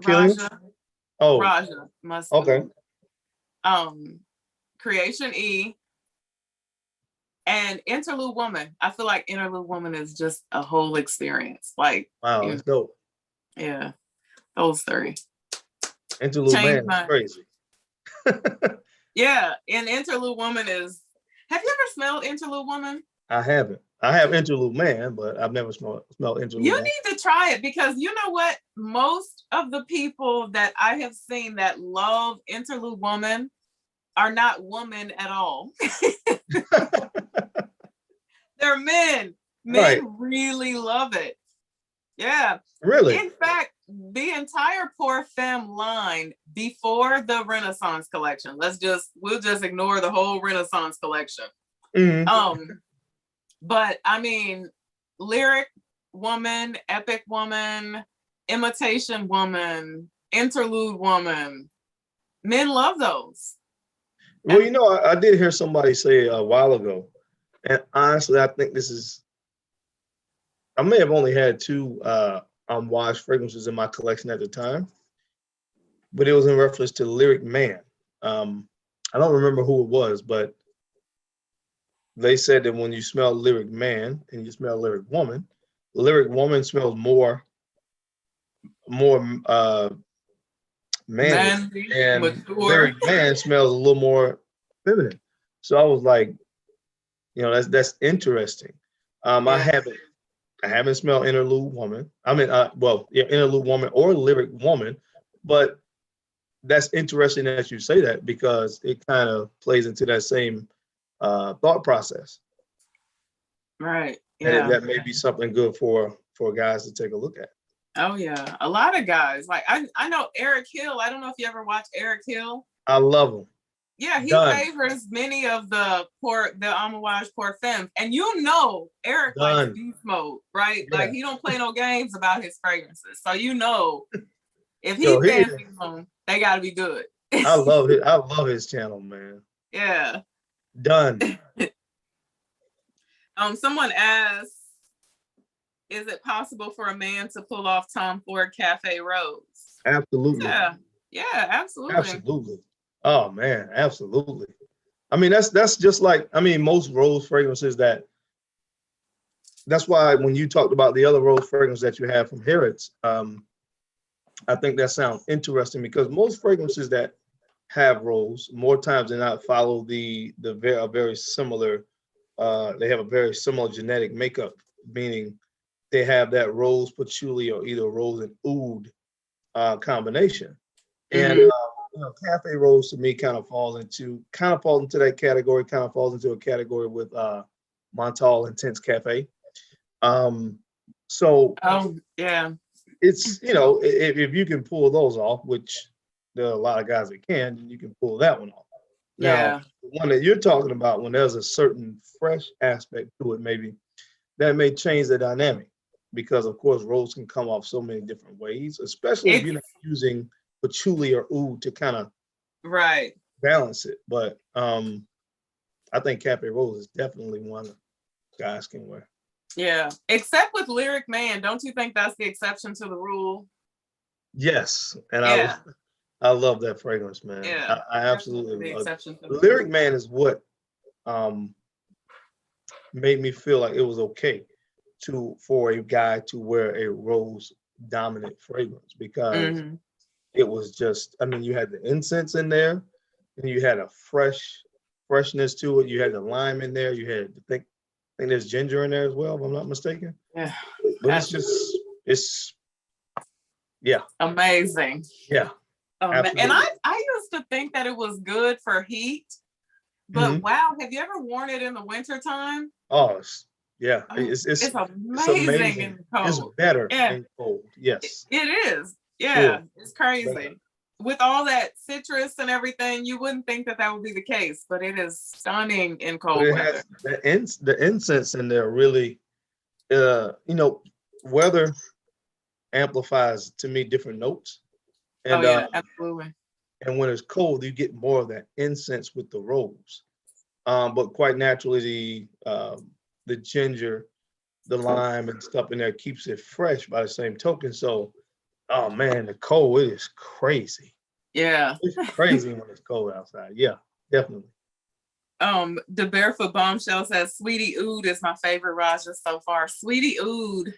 Raja. Raja. Musk Oud. Creation E. And Interlude Woman. I feel like Interlude Woman is just a whole experience. Like, wow, that's dope. Yeah, those 3. Interlude Man is crazy. Yeah, and Interlude Woman is. Have you ever smelled Interlude Woman? I haven't. I have Interlude Man, but I've never smelled Interlude. You need to try it because you know what? Most of the people that I have seen that love Interlude Woman are not women at all. They're men. Men really love it. Yeah. Really? In fact, the entire Pour Femme line before the Renaissance collection. We'll just ignore the whole Renaissance collection. Mm-hmm. But I mean, Lyric Woman, Epic Woman, Imitation Woman, Interlude Woman. Men love those. Well, you know, I did hear somebody say a while ago, and honestly, I think I may have only had 2 unwashed fragrances in my collection at the time, but it was in reference to Lyric Man. I don't remember who it was, but they said that when you smell Lyric Man and you smell Lyric Woman smells more manly, Manly, and mature. Lyric Man smells a little more feminine. So I was like, that's interesting. Yeah. I haven't smelled Interlude Woman. I mean, Interlude Woman or Lyric Woman, but that's interesting that you say that because it kind of plays into that same thought process, Right. and Yeah. that may be something good for guys to take a look at. Oh yeah. A lot of guys. Like I know Eric Hill. I don't know if you ever watched Eric Hill. I love them. Yeah, he Done. favors many of the Amouage poor femmes. And Eric likes Done. beast mode, right? Yeah. Like he don't play no games about his fragrances. So if he Yo, fancies them, they gotta be good. I love it. I love his channel, man. Yeah. Done. Someone asked, is it possible for a man to pull off Tom Ford Cafe Rose? Absolutely. Yeah. Yeah, absolutely. Absolutely. Oh man, absolutely. I mean, that's just like, I mean, most rose fragrances that's why when you talked about the other rose fragrance that you have from Harrods, I think that sounds interesting because most fragrances that have rose, more times than not, follow a very similar, they have a very similar genetic makeup, meaning they have that rose patchouli or either rose and oud combination. And Cafe Rose to me kind of falls into that category, kind of falls into a category with Montal Intense Cafe. So yeah, it's, if you can pull those off, which there are a lot of guys that can, then you can pull that one off. yeah. Now, the one that you're talking about, when there's a certain fresh aspect to it, maybe that may change the dynamic because, of course, rose can come off so many different ways, especially if you're not using patchouli or oud to kind of balance it. But I think Cafe Rose is definitely one that guys can wear. Yeah, except with Lyric Man. Don't you think that's the exception to the rule? Yes, and I love that fragrance, man. Yeah, I absolutely love it. Lyric Man is what made me feel like it was okay for a guy to wear a rose dominant fragrance because it was just, I mean, you had the incense in there, and you had a freshness to it. You had the lime in there. You had, I think there's ginger in there as well, if I'm not mistaken. Yeah. But it's amazing. Yeah. And I used to think that it was good for heat, but wow, have you ever worn it in the wintertime? Oh, yeah. It's amazing in cold. It's better in cold. Yes. It is. Yeah, sure. It's crazy. Better. With all that citrus and everything, you wouldn't think that would be the case, but it is stunning in cold weather. The incense in there really, weather amplifies to me different notes. And, absolutely. And when it's cold, you get more of that incense with the rose. But quite naturally, the ginger, the lime and stuff in there keeps it fresh by the same token. So, oh man, the cold, it is crazy. Yeah. It's crazy when it's cold outside. Yeah, definitely. The Barefoot Bombshell says Sweetie Oud is my favorite Raja so far. Sweetie Oud.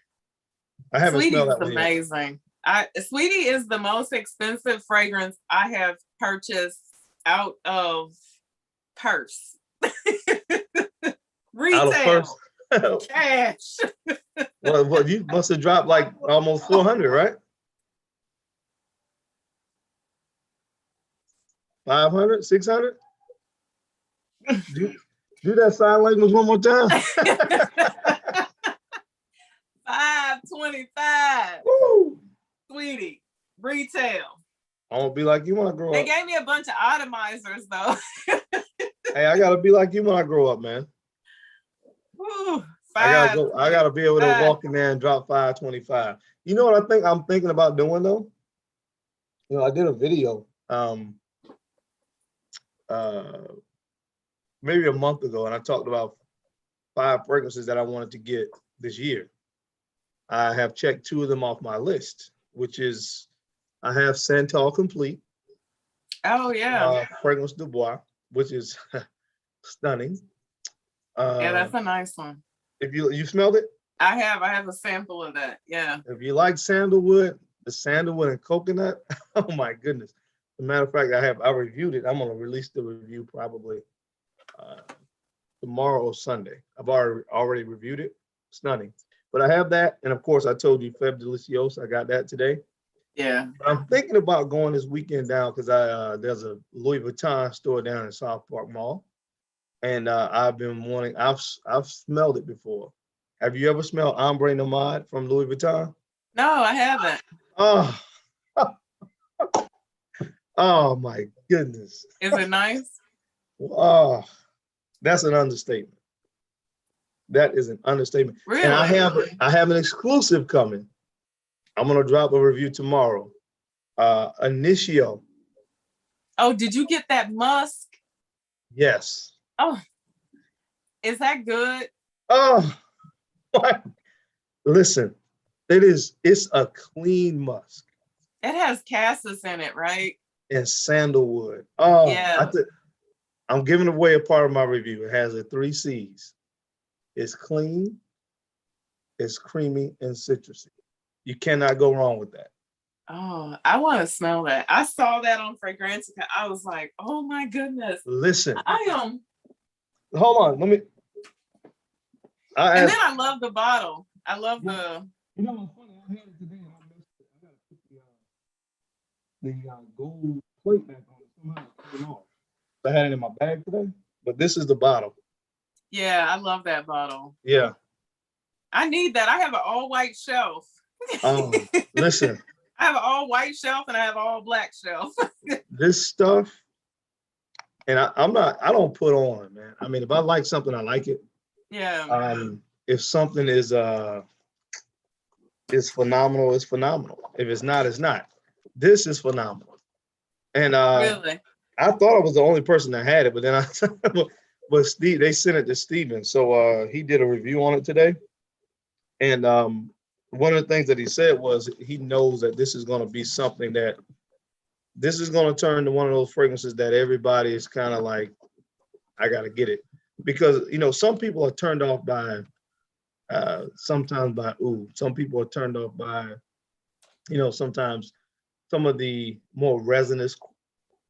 I haven't smelled that one amazing. Sweetie is the most expensive fragrance I have purchased out of purse. Retail. Out of purse? Cash. Well, you must have dropped like almost 400, right? 500, 600? Do that sign language one more time. 525. Woo! Sweetie, retail. I won't be like you when I grow up. They gave me a bunch of atomizers though. Hey, I gotta be like you when I grow up, man. Woo, I gotta be able to walk in there and drop 525. You know what I'm thinking about doing though? I did a video maybe a month ago, and I talked about 5 fragrances that I wanted to get this year. I have checked 2 of them off my list, which is I have Santal Complete. Oh yeah. Fragrance du Bois, which is stunning. Yeah, Uh, that's a nice one. if you smelled it, I have a sample of that. Yeah. if you like sandalwood, the sandalwood and coconut, oh my goodness. As a matter of fact, I reviewed it. I'm gonna release the review probably uh, tomorrow or Sunday. I've already reviewed it. Stunning. But I have that, and of course, I told you Feb Delicioso. I got that today. Yeah. But I'm thinking about going this weekend down because there's a Louis Vuitton store down in South Park Mall, and I've been wanting. I've smelled it before. Have you ever smelled Ombre Nomade from Louis Vuitton? No, I haven't. Oh, oh my goodness. Is it nice? Oh, that's an understatement. That is an understatement. Really? And I have an exclusive coming. I'm gonna drop a review tomorrow. Initio. Oh, did you get that musk? Yes. Oh, is that good? Oh, what? Listen, it's a clean musk It has cassis in it, right? and sandalwood. Oh, Yeah. I'm giving away a part of my review. It has the 3 C's. It's clean, it's creamy, and citrusy. You cannot go wrong with that. Oh, I want to smell that. I saw that on Fragrantica. I was like, oh my goodness. Listen, I am. hold on. Let me. And then I love the bottle. I love the. You know what's funny? I had it today and I missed it. I gotta put the gold plate back on it. Somehow it came off. I had it in my bag today, but this is the bottle. Yeah, I love that bottle. Yeah. I need that. I have an all white shelf. Listen. I have an all white shelf and I have an all black shelf. This stuff, and I don't put on, man. I mean, if I like something, I like it. Yeah. If something is phenomenal, it's phenomenal. If it's not, it's not. This is phenomenal. And Really? I thought I was the only person that had it, but then but Steve, they sent it to Steven. So he did a review on it today. And one of the things that he said was he knows that this is going to be something that this is going to turn to one of those fragrances that everybody is kind of like, I got to get it. Because, some people are turned off by, sometimes by oud. Some people are turned off by, sometimes some of the more resinous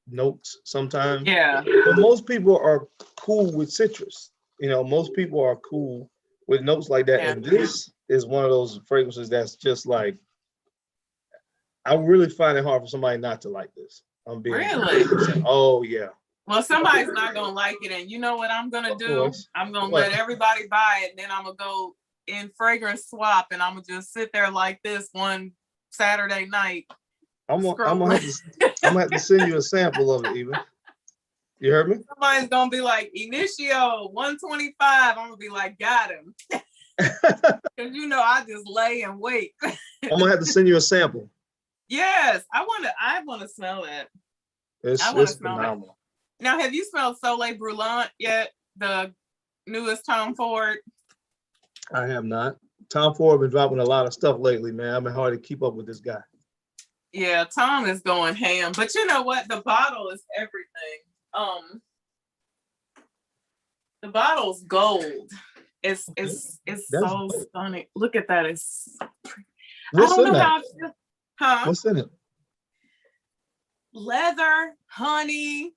notes sometimes. Yeah. But most people are cool with citrus. Most people are cool with notes like that. Yeah. And this is one of those fragrances that's just like, I really find it hard for somebody not to like this. I'm being Really? Oh yeah. Well, somebody's not gonna like it, and you know what I'm gonna do? Course. I'm gonna let everybody buy it, and then I'm gonna go in fragrance swap, and I'm gonna just sit there like this one Saturday night. I'm gonna have to send you a sample of it, even. You heard me? Somebody's gonna be like, Initio 125. I'm gonna be like, got him. Because I just lay and wait. I'm gonna have to send you a sample. Yes, I wanna smell it. It's phenomenal. Now, have you smelled Soleil Brûlant yet? The newest Tom Ford? I have not. Tom Ford been dropping a lot of stuff lately, man. I've been hard to keep up with this guy. Yeah, Tom is going ham. But you know what? The bottle is everything. The bottle's gold. It's so stunning. Look at that. It's What's I don't in know that? how I feel. Huh? What's in it? Leather, honey,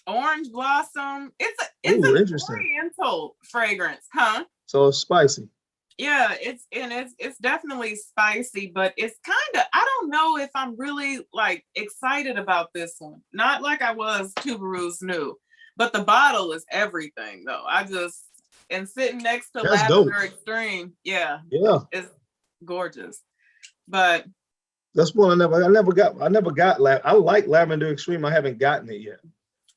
orange blossom. It's an oriental fragrance, huh? So it's spicy. Yeah, it's definitely spicy, but it's kind of, I don't know if I'm really like excited about this one. Not like I was Tuberose New, but the bottle is everything though. And sitting next to That's Lavender dope. Extreme, yeah, it's gorgeous. But that's one I never got. I like Lavender Extreme. I haven't gotten it yet.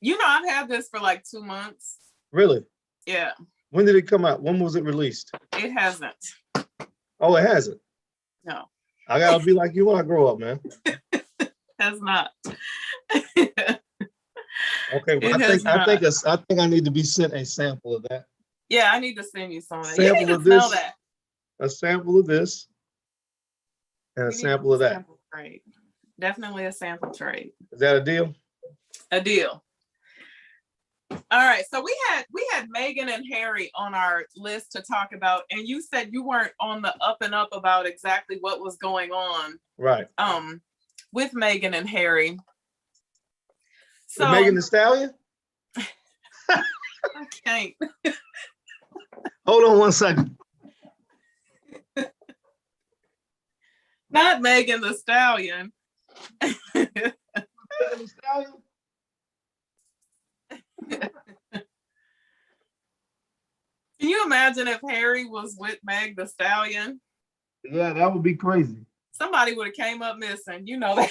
I've had this for like 2 months. Really? Yeah. When did it come out? When was it released? It hasn't. Oh, it hasn't? No. I gotta be like you when I grow up, man. Has not. Okay, well, I think I need to be sent a sample of that. Yeah, I need to send you some of that. You need to smell that. A sample of this, and a sample of that. Sample trade. Definitely a sample trade. Is that a deal? A deal. All right, so we had Meghan and Harry on our list to talk about, and you said you weren't on the up and up about exactly what was going on, Right. with Meghan and Harry. So With Megan Thee Stallion? I can't. Hold on one second. Not Megan Thee Stallion. Megan Thee Stallion? Can you imagine if Harry was with Meg Thee Stallion? Yeah, that would be crazy. Somebody would have came up missing. You know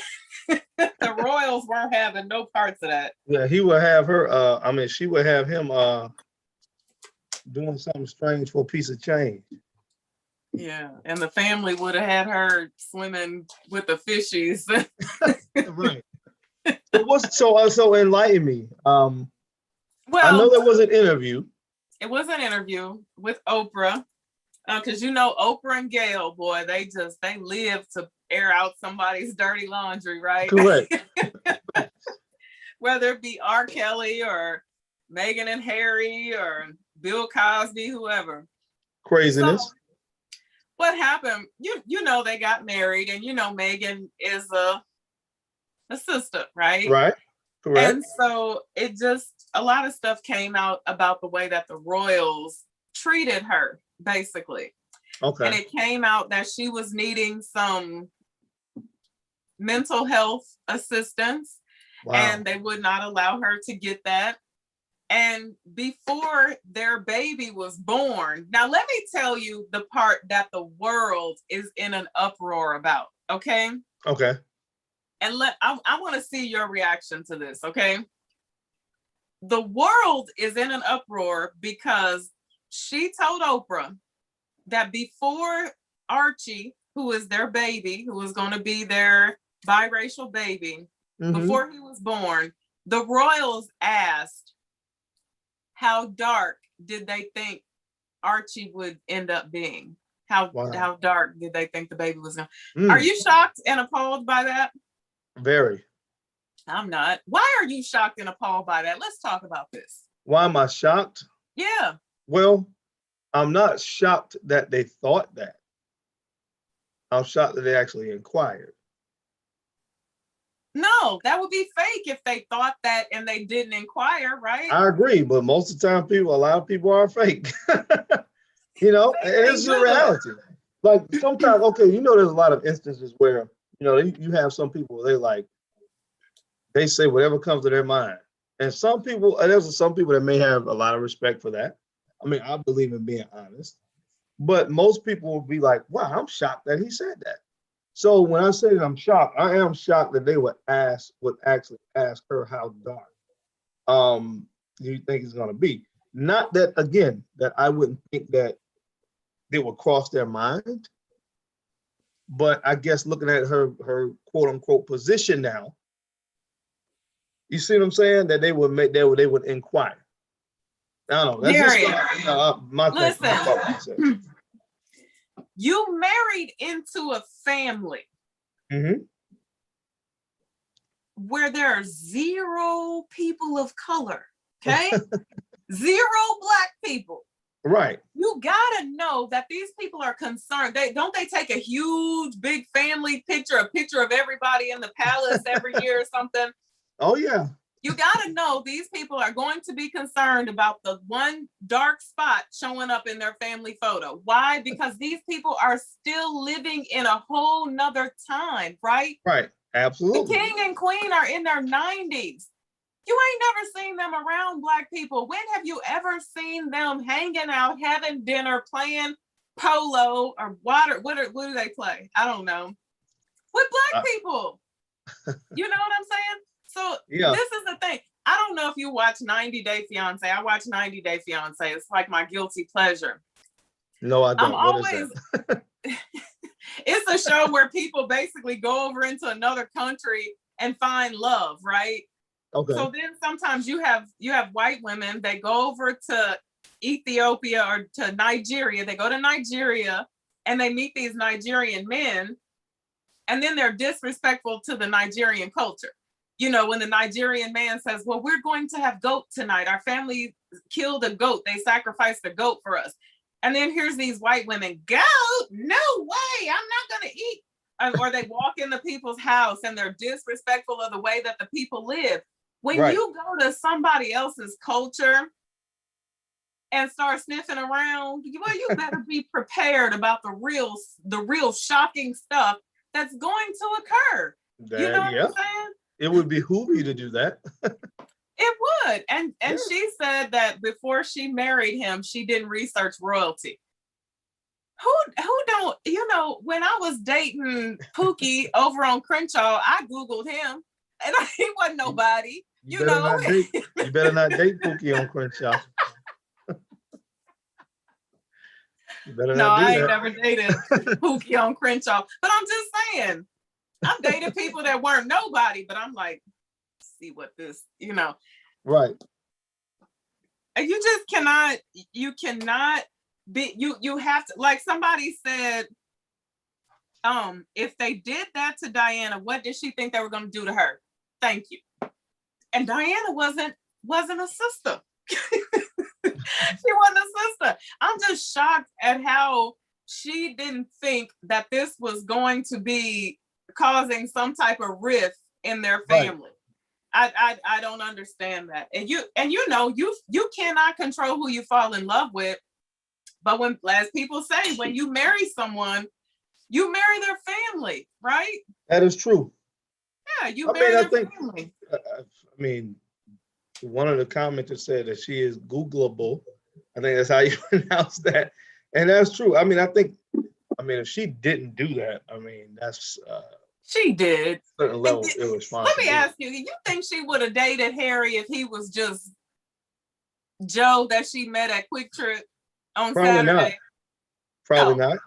that the royals weren't having no parts of that. Yeah, he would have her. She would have him doing something strange for a piece of change. Yeah, and the family would have had her swimming with the fishies. Right. So enlighten me. Well, I know there was an interview. It was an interview with Oprah, because Oprah and Gayle, boy, they live to air out somebody's dirty laundry, right? Correct. Whether it be R. Kelly or Meghan and Harry or Bill Cosby, whoever. Craziness. So, what happened? They got married, and Meghan is a sister, right? Right. Correct. And so a lot of stuff came out about the way that the royals treated her, basically. Okay. And it came out that she was needing some mental health assistance. Wow. And they would not allow her to get that. And before their baby was born, now let me tell you the part that the world is in an uproar about, okay? Okay. And I want to see your reaction to this, okay? The world is in an uproar because she told Oprah that before Archie, who is their baby, who was going to be their biracial baby, before he was born, the royals asked how dark did they think Archie would end up being? How dark did they think the baby was going to? Are you shocked and appalled by that? Very. I'm not. Why are you shocked and appalled by that? Let's talk about this. Why am I shocked? Yeah. Well, I'm not shocked that they thought that. I'm shocked that they actually inquired. No, that would be fake if they thought that and they didn't inquire, right? I agree, but most of the time, a lot of people are fake. It's a reality. Like sometimes, there's a lot of instances where, you have some people, they say whatever comes to their mind. And there's some people that may have a lot of respect for that. I mean, I believe in being honest, but most people will be like, wow, I'm shocked that he said that. So when I say that I'm shocked, I am shocked that they would actually ask her how dark do you think it's going to be? Not that, again, that I wouldn't think that they would cross their mind, but I guess looking at her quote unquote position now, you see what I'm saying? That they would inquire. I don't know. That's just my Listen, you married into a family where there are 0 people of color, okay? 0 Black people. Right. You gotta know that these people are concerned. They take a huge big family picture, a picture of everybody in the palace every year or something. Oh yeah. You gotta know these people are going to be concerned about the one dark spot showing up in their family photo. Why? Because these people are still living in a whole nother time, right? Right. Absolutely. The king and queen are in their 90s. You ain't never seen them around Black people. When have you ever seen them hanging out, having dinner, playing polo or water? What do they play? I don't know. With Black people. You know what I'm saying? So This is the thing. I don't know if you watch 90 Day Fiance. I watch 90 Day Fiance. It's like my guilty pleasure. No, I don't. It's a show where people basically go over into another country and find love, right? Okay. So then sometimes you have white women, they go over to Ethiopia or to Nigeria. They go to Nigeria and they meet these Nigerian men, and then they're disrespectful to the Nigerian culture. you know, when the Nigerian man says, well, we're going to have goat tonight. Our family killed a goat. They sacrificed a goat for us. And then here's these white women, goat? No way. I'm not going to eat. Or they walk into people's house and they're disrespectful of the way that the people live. When you go to somebody else's culture and start sniffing around, well, you better be prepared about the real shocking stuff that's going to occur. You know what I'm saying? It would behoove you to do that. It would. And she said that before she married him, she didn't research royalty. Who don't, you know, when I was dating Pookie over on Crenshaw, I Googled him and he wasn't nobody. You know, you better not date Pookie on Crenshaw. I ain't never dated Pookie on Crenshaw, but I'm just saying, I've dated people that weren't nobody, but I'm like, see what this, you know. Right. And you just cannot be, you have to, like somebody said, if they did that to Diana, what did she think they were going to do to her? Thank you. And Diana wasn't a sister. She wasn't a sister. I'm just shocked at how she didn't think that this was going to be causing some type of rift in their family. Right. I don't understand that. And you know, you cannot control who you fall in love with. But when, as people say, when you marry someone, you marry their family, right? That is true. Yeah, you marry their family. I mean, one of the commenters said that she is Googleable. I think that's how you pronounce that. And that's true. I mean, if she didn't do that, I mean, that's she did. Certain level of irresponsibility. Let me ask you, you think she would have dated Harry if he was just Joe that she met at Quick Trip on Saturday? Probably not.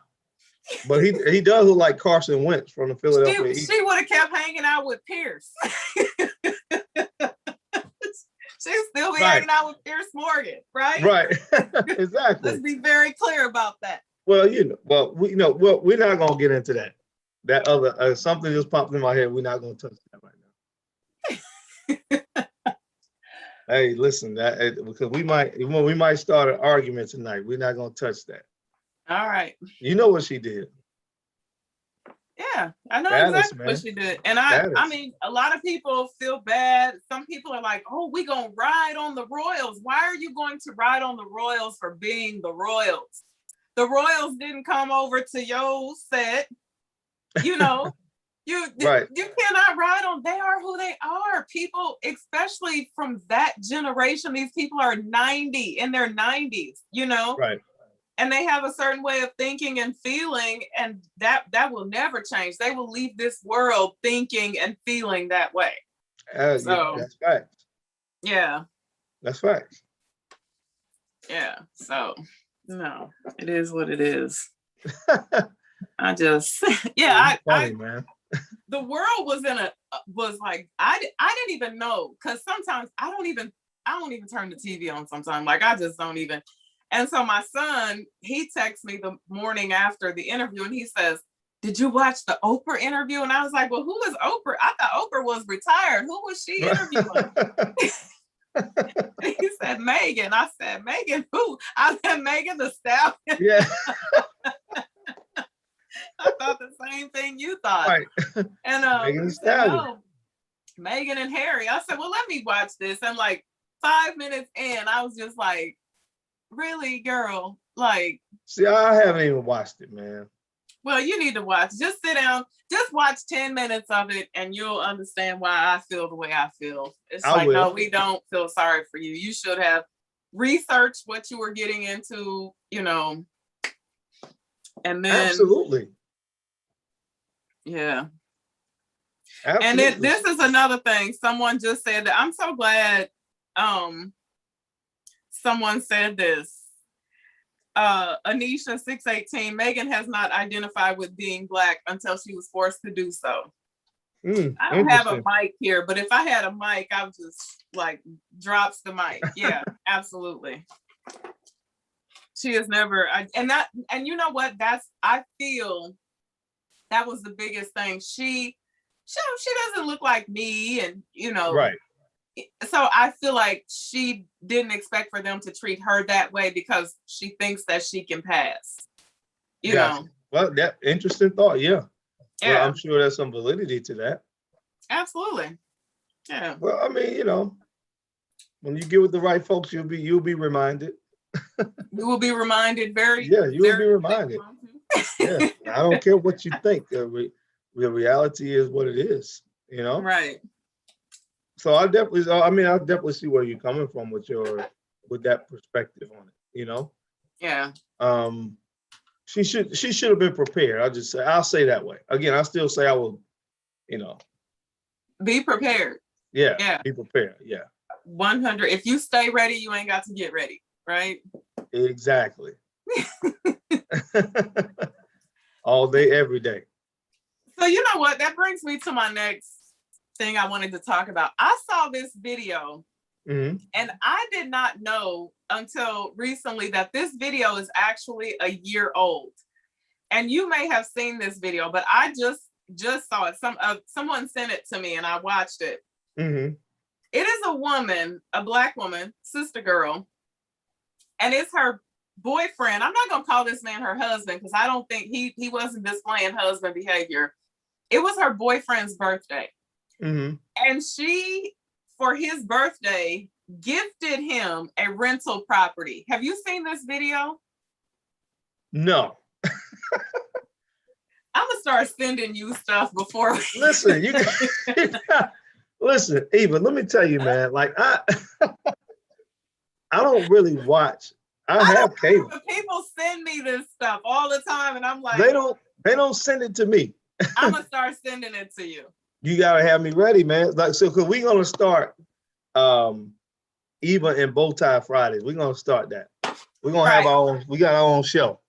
But he does look like Carson Wentz from the Philadelphia Eagles. She would have kept hanging out with Pierce. She'd still be hanging out with Pierce Morgan, right? Right. Exactly. Let's be very clear about that. Well, we're not gonna get into that. That other something just popped in my head. We're not gonna touch that right now. Hey, listen, because we might start an argument tonight. We're not gonna touch that. All right. You know what she did. Yeah, I know exactly what she did. And I mean, a lot of people feel bad. Some people are like, oh, we're going to ride on the Royals. Why are you going to ride on the Royals for being the Royals? The Royals didn't come over to your set. You know, you cannot ride on. They are who they are. People, especially from that generation, these people are in their 90s, you know? Right. And they have a certain way of thinking and feeling, and that will never change. They will leave this world thinking and feeling that way. So that's facts. Yeah. That's facts. Yeah. So no, it is what it is. I just funny, man. The world was like I didn't even know, because sometimes I don't even turn the TV on sometimes. Like I just don't even. And so my son, he texts me the morning after the interview and he says, did you watch the Oprah interview? And I was like, well, who is Oprah? I thought Oprah was retired. Who was she interviewing? He said, Megan. I said, Megan who? I said, Megan Thee Stallion. Yeah. I thought the same thing you thought. Right. And Megan Thee Stallion. No, Megan and Harry. I said, well, let me watch this. And like 5 minutes in, I was just like, really, girl? Like, see, I haven't even watched it, man. Well, you need to watch. Just sit down, just watch 10 minutes of it, and you'll understand why I feel the way I feel. It's no, we don't feel sorry for you. You should have researched what you were getting into, you know. And then absolutely. Yeah. Absolutely. And this is another thing. Someone just said that. I'm so glad someone said this. Anisha 618, Megan has not identified with being Black until she was forced to do so. I don't have a mic here, but if I had a mic, I would just like drops the mic. Yeah, absolutely. She has never, and you know what? I feel that was the biggest thing. she doesn't look like me, and Right. so I feel like she didn't expect for them to treat her that way because she thinks that she can pass. Gotcha. Well, that interesting thought. Yeah. Well, Yeah, I'm sure there's some validity to that. absolutely. Yeah. Well, I mean, when you get with the right folks, you'll be reminded. You will be reminded very, Yeah, you'll be very reminded. Yeah. I don't care what you think. The reality is what it is, right. So I definitely see where you're coming from with that perspective on it. Yeah. Um, she should have been prepared. I'll say that way. Again, I still say I will, you know, Be prepared. yeah, Yeah. be prepared. Yeah, 100. If you stay ready, you ain't got to get ready. Right. exactly. All day, every day. So you know what? That brings me to my next thing I wanted to talk about. I saw this video Mm-hmm. and I did not know until recently that this video is actually a year old. And you may have seen this video, but I just saw it. Someone sent it to me and I watched it. Mm-hmm. It is a woman, a Black woman, sister girl, and it's her boyfriend. I'm not gonna call this man her husband because I don't think he wasn't displaying husband behavior. It was her boyfriend's birthday. Mm-hmm. And she, for his birthday, gifted him a rental property. Have you seen this video? No. I'm gonna start sending you stuff before we Listen, listen, Eva, let me tell you, man, like I don't really watch. I have cable. People send me this stuff all the time, and I'm like, They don't send it to me. I'm gonna start sending it to you. You gotta have me ready, man. Like, so cause we're gonna start Eva and BowTie Fridays. We're gonna start that. We're gonna have we got our own show.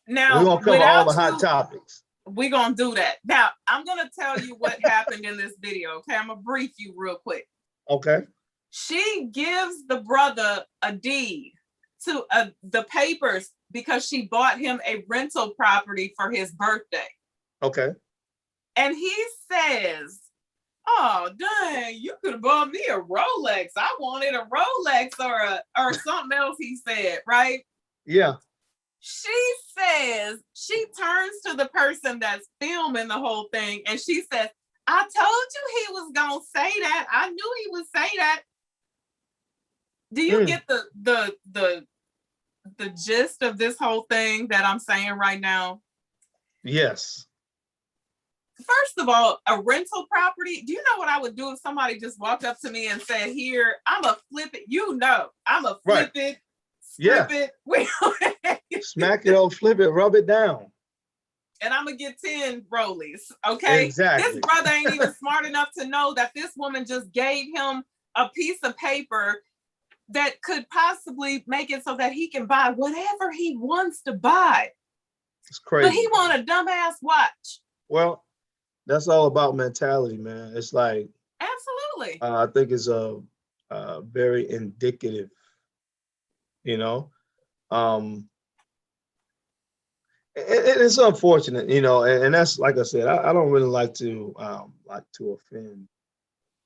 Now we're gonna cover all the hot topics. We're gonna do that. Now, I'm gonna tell you what happened in this video. Okay, I'm gonna brief you real quick. Okay. She gives the brother a deed to the papers because she bought him a rental property for his birthday. Okay. And he says, "Oh, dang, you could have bought me a Rolex. I wanted a Rolex or something else," he said, right? Yeah. She says, she turns to the person that's filming the whole thing and she says, "I told you he was gonna say that. I knew he would say that." Do you get the gist of this whole thing that I'm saying right now? Yes. First of all, a rental property. Do you know what I would do if somebody just walked up to me and said, "Here, I'ma flip it." I'ma flip it. Flip it. Smack it up, flip it, rub it down. And I'm gonna get 10 rollies. Okay. Exactly. This brother ain't even smart enough to know that this woman just gave him a piece of paper that could possibly make it so that he can buy whatever he wants to buy. It's crazy. But he want a dumbass watch. Well, that's all about mentality, man. It's like, absolutely. I think it's a very indicative, it's unfortunate, and that's, like I said, I don't really like to offend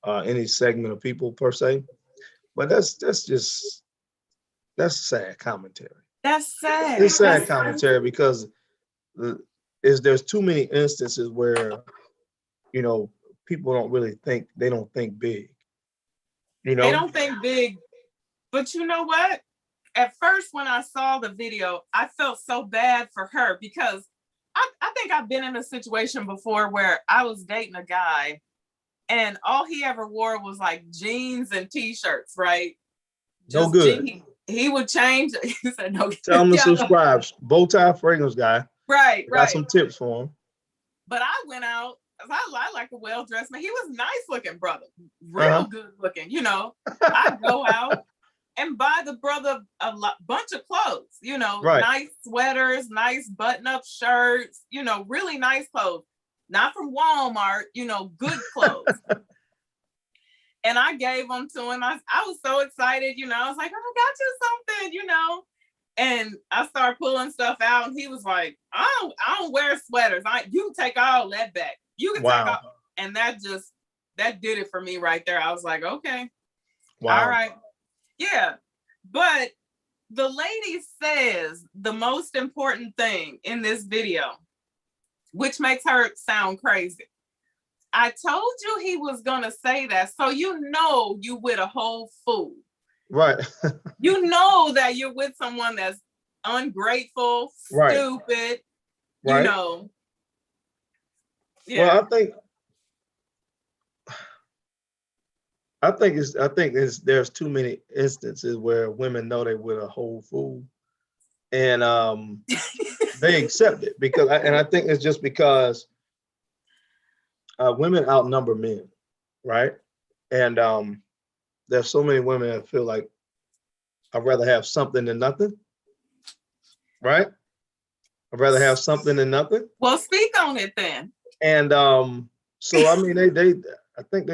any segment of people per se, but that's sad commentary. That's sad. It's sad commentary because there's too many instances where people don't really think, they don't think big. They don't think big, but you know what? At first, when I saw the video, I felt so bad for her because I think I've been in a situation before where I was dating a guy and all he ever wore was like jeans and t-shirts, right? No good. He would change. He said no good. Tell him to subscribe. BowTie Fragrance guy. Right. Got some tips for him. But I went out. I like a well-dressed man. He was nice looking brother. Real good looking, I go out and buy the brother a bunch of clothes, nice sweaters, nice button-up shirts, really nice clothes. Not from Walmart, good clothes. And I gave them to him. I was so excited, I was like, "Oh, I got you something, And I started pulling stuff out, and he was like, I don't wear sweaters. You can take all that back. You can take all." And that did it for me right there. I was like, okay, Wow. all right. Yeah. But the lady says the most important thing in this video, which makes her sound crazy. I told you he was gonna say that, so you know you with a whole fool. Right. You know that you're with someone that's ungrateful, Right. stupid, Right. you know. Yeah. Well, I think there's too many instances where women know they with a whole fool, and they accept it because, I think it's just because women outnumber men, right? And there's so many women that feel like I'd rather have something than nothing, right? I'd rather have something than nothing. Well, speak on it then. And so I mean, I think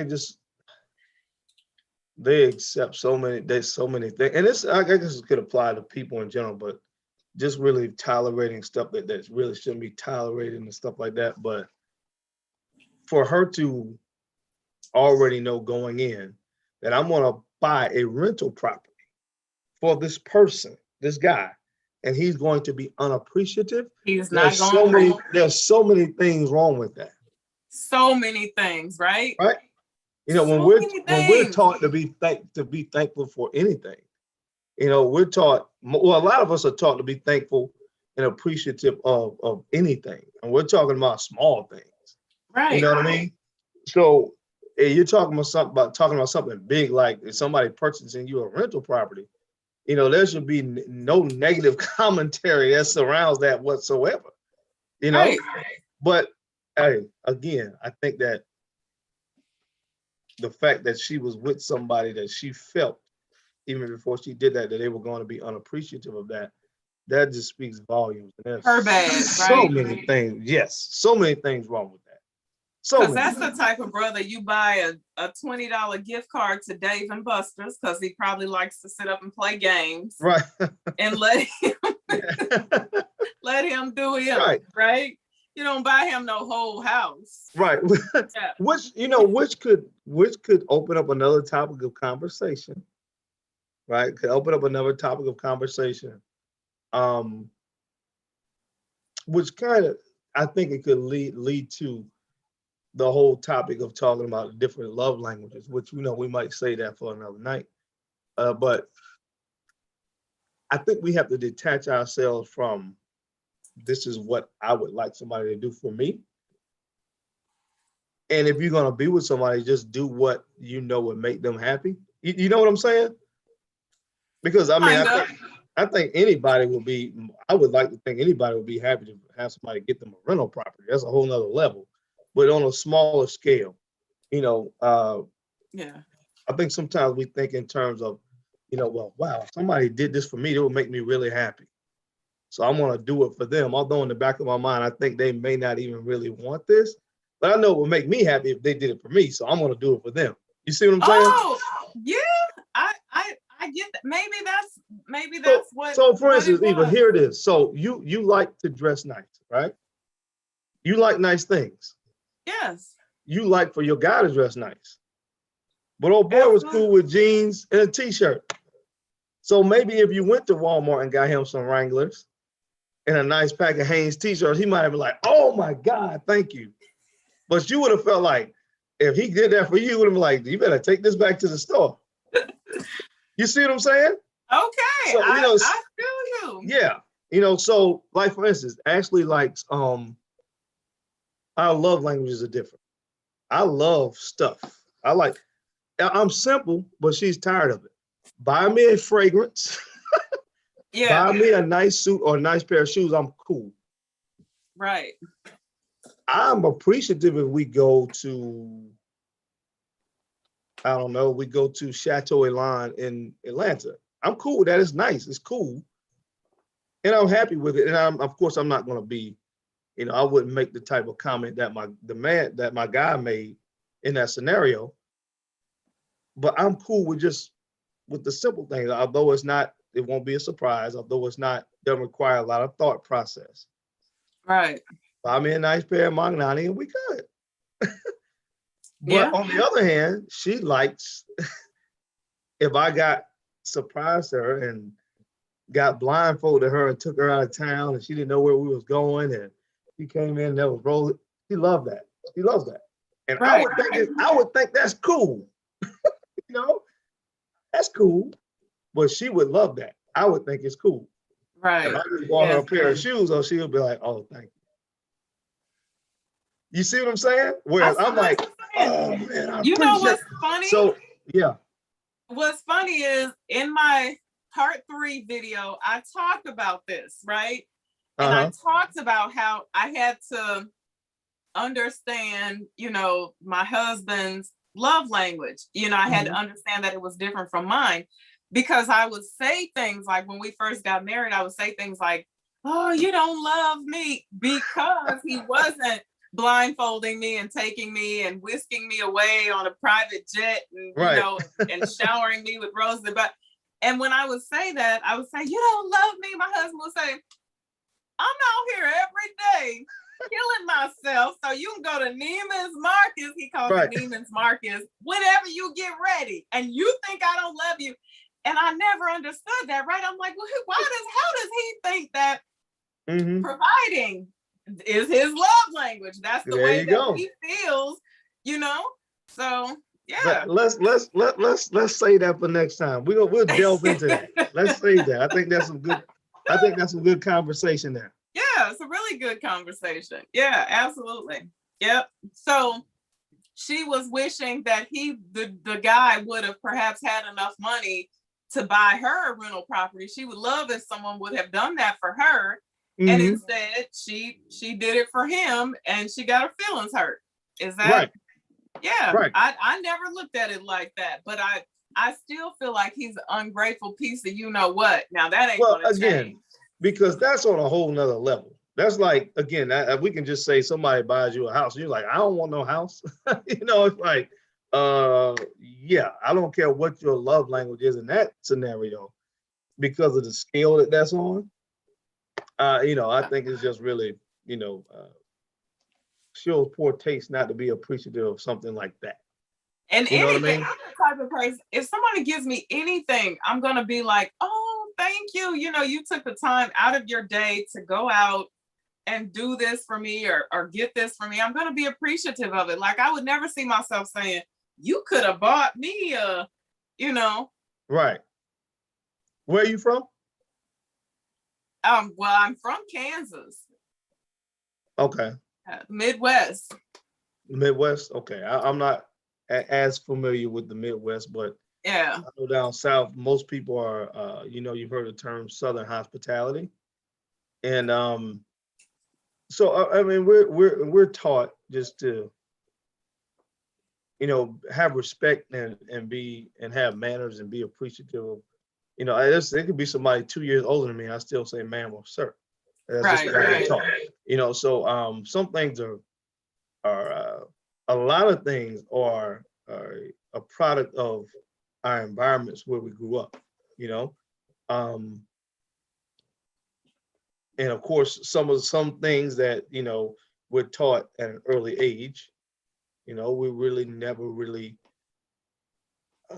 they accept so many things, and I guess it could apply to people in general, but just really tolerating stuff that really shouldn't be tolerated and stuff like that. But for her to already know going in that I'm going to buy a rental property for this person, this guy, and he's going to be unappreciative. He's not going. There's so many things wrong with that. So many things, right? Right. You know, so when we're taught to be thankful for anything, you know, we're taught. Well, a lot of us are taught to be thankful and appreciative of anything, and we're talking about small things. Right. You know what I mean? So you're talking about something big, like if somebody purchasing you a rental property. You know, there should be no negative commentary that surrounds that whatsoever. You know, right. But hey, again, I think that the fact that she was with somebody that she felt even before she did that they were going to be unappreciative of that just speaks volumes. And her bad, so right? many things. Yes, so many things wrong with that. Because that's the type of brother you buy a $20 gift card to Dave and Buster's because he probably likes to sit up and play games, right? And let him do him, right? You don't buy him no whole house, right? Yeah. which could open up another topic of conversation, right? Could open up another topic of conversation, which kind of I think it could lead to the whole topic of talking about different love languages, which we might say that for another night. But I think we have to detach ourselves from this is what I would like somebody to do for me. And if you're gonna be with somebody, just do what you know would make them happy. You know what I'm saying? Because I mean, I think anybody would be. I would like to think anybody would be happy to have somebody get them a rental property. That's a whole nother level. But on a smaller scale, yeah. I think sometimes we think in terms of, well, wow, if somebody did this for me, it would make me really happy. So I'm gonna do it for them. Although in the back of my mind, I think they may not even really want this, but I know it would make me happy if they did it for me. So I'm gonna do it for them. You see what I'm saying? Oh, yeah, I get that. Maybe that's what. So for instance, Eva, here it is. So you like to dress nice, right? You like nice things. Yes. You like for your guy to dress nice. But old boy was cool with jeans and a t-shirt. So maybe if you went to Walmart and got him some Wranglers and a nice pack of Hanes t-shirts, he might have been like, oh my God, thank you. But you would have felt like if he did that for you, would have been like, you better take this back to the store. You see what I'm saying? Okay. So, I feel you. Yeah. So like for instance, Ashley likes our love languages are different. I love stuff. I'm simple, but she's tired of it. Buy me a fragrance. Yeah. Buy me a nice suit or a nice pair of shoes. I'm cool. Right. I'm appreciative if we go to, I don't know, we go to Chateau Elan in Atlanta. I'm cool with that. It's nice. It's cool. And I'm happy with it. And of course, I'm not going to be, I wouldn't make the type of comment that my guy made in that scenario. But I'm cool with the simple things, although it won't be a surprise, although doesn't require a lot of thought process. Right. Buy me a nice pair of Magnani and we good. Yeah. But on the other hand, she likes if I got surprised her and got blindfolded her and took her out of town and she didn't know where we was going and she came in and that was rolling. She loved that. She loves that. And Right. I would think that's cool. You know, that's cool. But she would love that. I would think it's cool. Right. If I just bought her a Yes. pair of shoes, or she'll be like, "Oh, thank you." You see what I'm saying? I Whereas see I'm what like, you're saying. "Oh man, I You know appreciate." what's funny? So yeah, What's funny is in my part 3 video, I talked about this, right? And I talked about how I had to understand, you know, my husband's love language. You know, I had to understand that it was different from mine because I would say things like when we first got married, I would say things like, "Oh, you don't love me," because he wasn't blindfolding me and taking me and whisking me away on a private jet and, you right, know, and showering me with roses. But and when I would say that, I would say, "You don't love me." My husband would say, "I'm out here every day killing myself, so you can go to Neiman's Marcus," he calls right. it Neiman's Marcus, "whenever you get ready, and you think I don't love you." And I never understood that, right? I'm like, well, how does he think that providing is his love language? That's the There way you that go. he feels, you know? So But yeah. let's say that for next time. We'll delve into that. Let's say that. I think that's some good conversation there. Yeah, it's a really good conversation. Yeah, absolutely. Yep. So she was wishing that the guy would have perhaps had enough money to buy her a rental property. She would love if someone would have done that for her. And instead she did it for him and she got her feelings hurt. Is that Right. Yeah. Right. I never looked at it like that, but I still feel like he's an ungrateful piece of you know what. Now that ain't Well, gonna again, change. because that's on a whole nother level. That's like, again, we can just say somebody buys you a house. You're like, I don't want no house. You know, it's like, yeah, I don't care what your love language is in that scenario because of the scale that's on. You know, I think it's just really, you know, shows poor taste not to be appreciative of something like that. And You know what I anything, mean? I'm the type of person, if somebody gives me anything, I'm gonna be like, "Oh, thank you. You know, you took the time out of your day to go out and do this for me or get this for me." I'm gonna be appreciative of it. Like I would never see myself saying, "You could have bought me a," you know. Right. Where are you from? Well, I'm from Kansas, Okay. Midwest. Midwest. Okay. I'm not as familiar with the Midwest, but Yeah. I know down south, most people are, you know, you've heard the term Southern hospitality. And so, I mean, we're taught just to, you know, have respect and be and have manners and be appreciative of, you know, it could be somebody 2 years older than me. I still say ma'am or sir. That's just what I've been taught. You know, so some things are a lot of things are a product of our environments where we grew up, you know. And of course, some things that, you know, we're taught at an early age, you know, uh,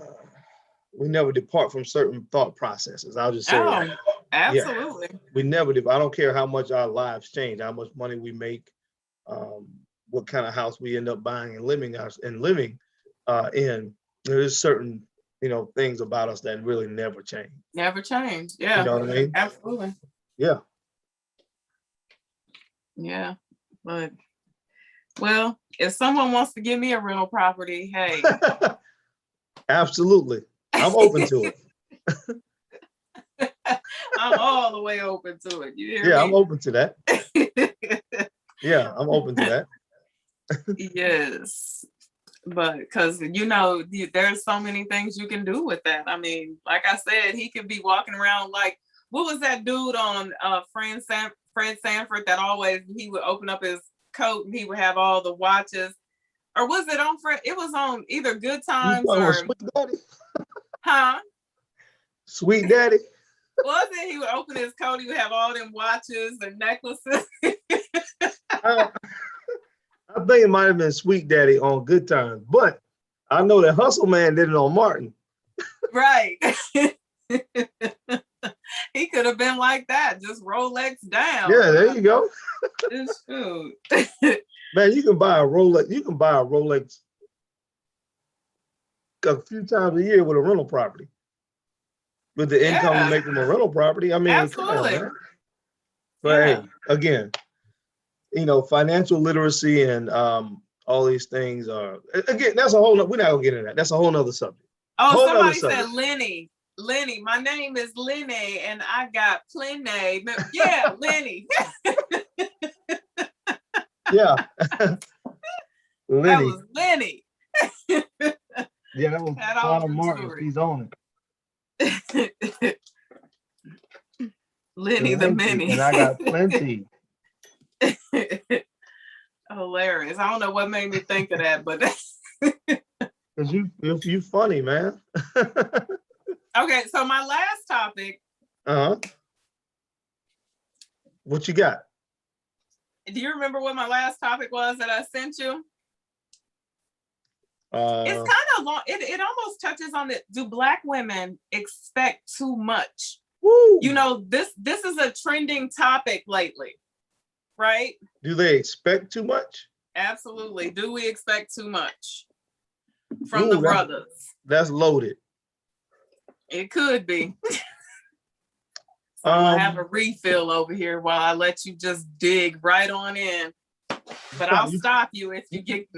we never depart from certain thought processes. I'll just say that. Yeah, Absolutely. we never did. I don't care how much our lives change, how much money we make, um, what kind of house we end up buying and living in. There is certain, you know, things about us that really never change. Never change. You Yeah. know what I mean? Absolutely. Yeah. Yeah. But well, if someone wants to give me a rental property, hey. Absolutely. I'm open to it. I'm all the way open to it. You hear me? Yeah, I'm open to that. Yeah, I'm open to that. Yes. But because, you know, there's so many things you can do with that. I mean, like I said, he could be walking around like, what was that dude on Fred Sanford that always, he would open up his coat and he would have all the watches. Or was it on Fred? It was on either Good You Times talking about or, Sweet Daddy? huh? Sweet Daddy? Was it? He would open his coat, he would have all them watches and necklaces. I think it might have been Sweet Daddy on Good Times, but I know that Hustle Man did it on Martin. Right. He could have been like that, just Rolex down. Yeah, there you go. This food. Man, you can buy a Rolex. You can buy a Rolex a few times a year with a rental property. With the income you make from a rental property, I mean, come on, Absolutely. man. But Yeah. hey, again, financial literacy and all these things are again. That's a whole. We're not gonna get into that. That's a whole nother subject. Oh, Whole nother somebody subject. said Lenny. Lenny, my name is Lenny, and I got plenty. Yeah, Lenny. Yeah, Lenny. That was Lenny. Yeah, that was Had all Connor the Martin. jewelry. He's on it. Lenny the Mini. And I got plenty. Hilarious. I don't know what made me think of that, but Cause you funny, man. okay. So my last topic. What you got? Do you remember what my last topic was that I sent you? It's kind of long. It almost touches on it. Do Black women expect too much? Woo. This is a trending topic lately, right? Do they expect too much? Absolutely. Do we expect too much from the brothers? That's loaded. It could be. So I'm gonna have a refill over here while I let you just dig right on in. But I'll stop you if you get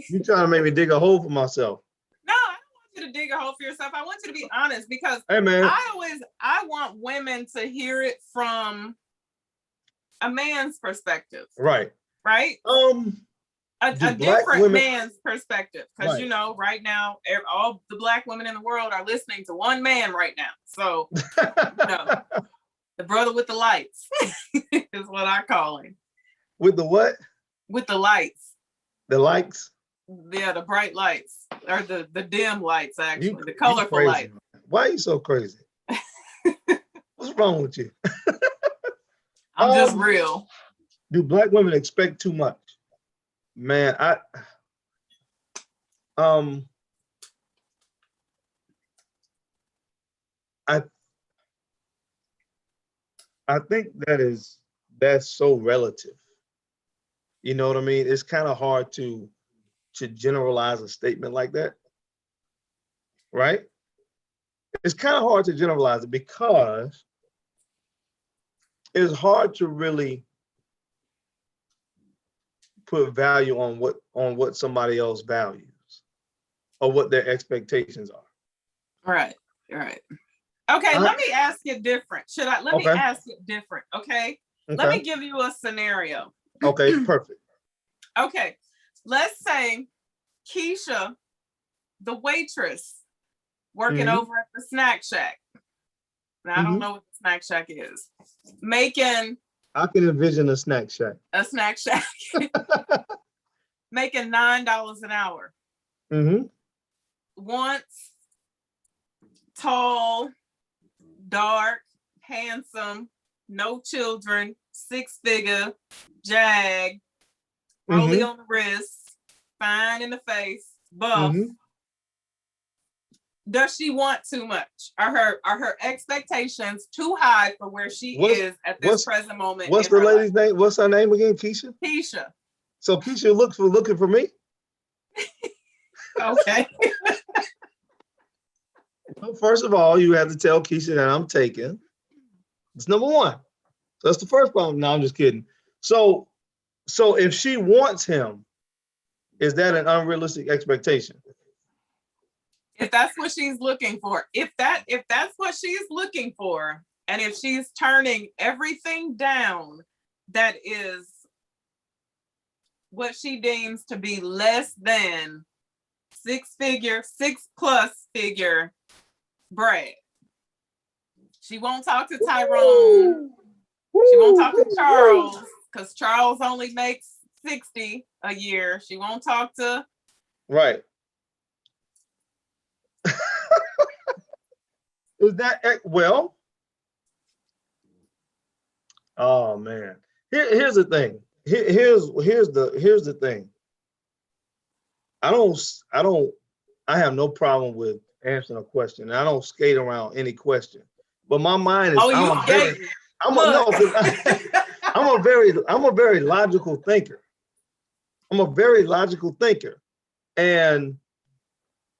You trying to make me dig a hole for myself? No, I don't want you to dig a hole for yourself. I want you to be honest because hey, man. I want women to hear it from a man's perspective. Right. Right? A different man's perspective. Because right now, all the Black women in the world are listening to one man right now. So the brother with the lights is what I call him. With the what? With the lights. The lights? Yeah, the bright lights. Or the dim lights, actually. The colorful lights. Why are you so crazy? What's wrong with you? I'm just real. Do Black women expect too much? Man, I think that's so relative. You know what I mean? It's kind of hard to generalize a statement like that, right? It's kind of hard to generalize it because it's hard to really put value on what somebody else values or what their expectations are. Right. Okay, let me ask you different. Let me ask you different, okay? Let me give you a scenario. Okay, perfect. Okay, let's say Keisha, the waitress, working over at the snack shack. Now, I don't know what the snack shack is. Making... I can envision a snack shack. A snack shack. Making $9 an hour. Once, tall, dark, handsome, no children, 6-figure, jag, rolly on the wrist, fine in the face, buff. Does she want too much? Are her expectations too high for where she is at this present moment? What's the lady's name? What's her name again? Keisha? Keisha. So Keisha looking for me? Okay. Well, first of all, you have to tell Keisha that I'm taken. It's number one. So that's the first problem. No, I'm just kidding. So if she wants him, is that an unrealistic expectation? If that's what she's looking for, if that's what she's looking for, and if she's turning everything down, that is what she deems to be less than 6+ figure Brad. She won't talk to Tyrone. She won't talk to Charles because Charles only makes 60 a year. She won't talk to... Right. Is that well? Oh man. Here's the thing. Here's the thing. I don't, I don't, I have no problem with answering a question. And I don't skate around any question. But my mind is, Oh, you skate. no, I'm a very logical thinker. I'm a very logical thinker. And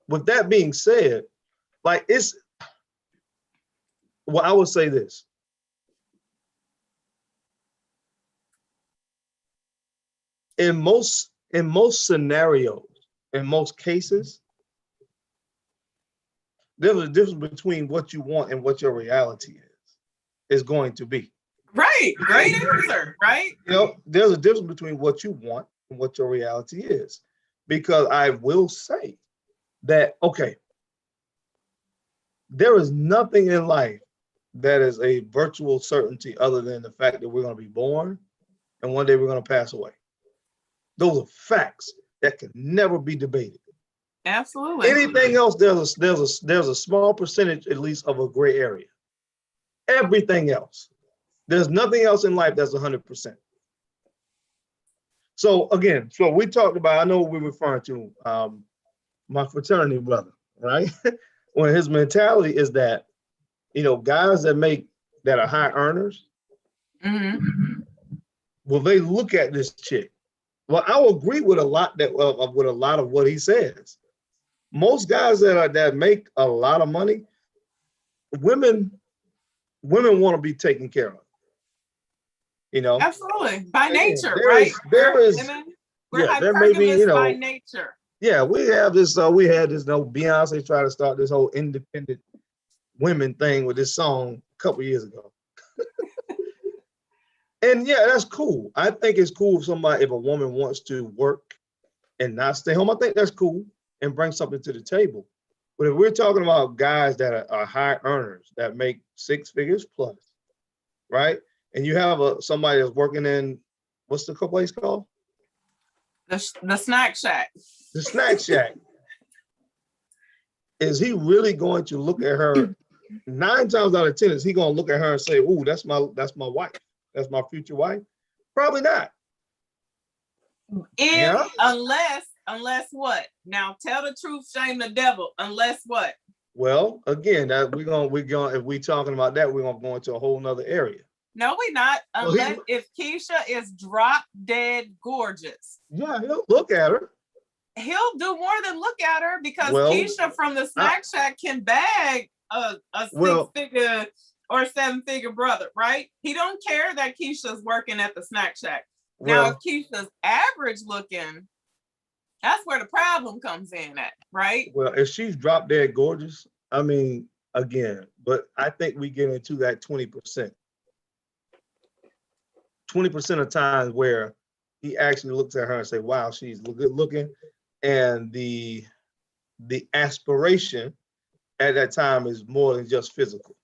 with that being said, like well, I would say this. In most scenarios, in most cases, there's a difference between what you want and what your reality is going to be. Right. Great answer. Right. You know, there's a difference between what you want and what your reality is. Because I will say that, okay, there is nothing in life that is a virtual certainty other than the fact that we're going to be born and one day we're going to pass away. Those are facts that can never be debated. Absolutely. Anything else, there's a small percentage at least of a gray area. Everything else, there's nothing else in life that's 100%. So again, so we talked about, I know what we're referring to, my fraternity brother, right? When his mentality is that, you know, guys that are high earners, will they look at this chick? Well, I will agree with a lot of what he says. Most guys that make a lot of money, women want to be taken care of. You know, absolutely, by nature, there right? we're hypergamous, there may be, you know, by nature. Yeah, we had this. Beyonce try to start this whole independent women thing with this song a couple years ago. And yeah, that's cool. I think it's cool if a woman wants to work and not stay home. I think that's cool and bring something to the table. But if we're talking about guys that are high earners that make 6 figures plus, right? And you have somebody that's working in, what's the place called? The snack shack. The snack shack. Is he really going to look at her 9 times out of 10? Is he going to look at her and say, "Ooh, that's my wife. That's my future wife"? Probably not. Unless what? Now tell the truth, shame the devil. Unless what? Well, again, if we talking about that, we're gonna go into a whole nother area. No, we're not. Unless if Keisha is drop dead gorgeous. Yeah, he'll look at her. He'll do more than look at her because Keisha from the snack shack can bag a 6-figure or 7-figure brother, right? He don't care that Keisha's working at the snack shack. Now, if Keisha's average looking, that's where the problem comes in at, right? Well, if she's drop dead gorgeous, I mean, again, but I think we get into that 20%. 20% of times where he actually looks at her and say, "Wow, she's good looking," and the aspiration at that time is more than just physical.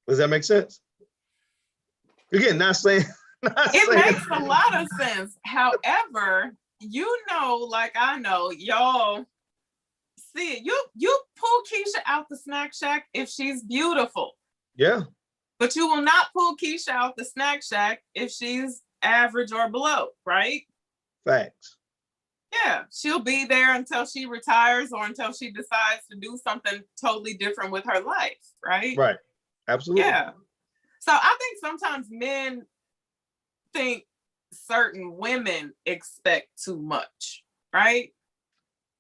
Does that make sense? Again, not saying. It makes a lot of sense. However, you know, like I know, y'all see it. You pull Keisha out the snack shack if she's beautiful. Yeah. But you will not pull Keisha out the snack shack if she's average or below, right? Facts. Yeah, she'll be there until she retires or until she decides to do something totally different with her life, right? Right. Absolutely. Yeah. So I think sometimes men think certain women expect too much, right?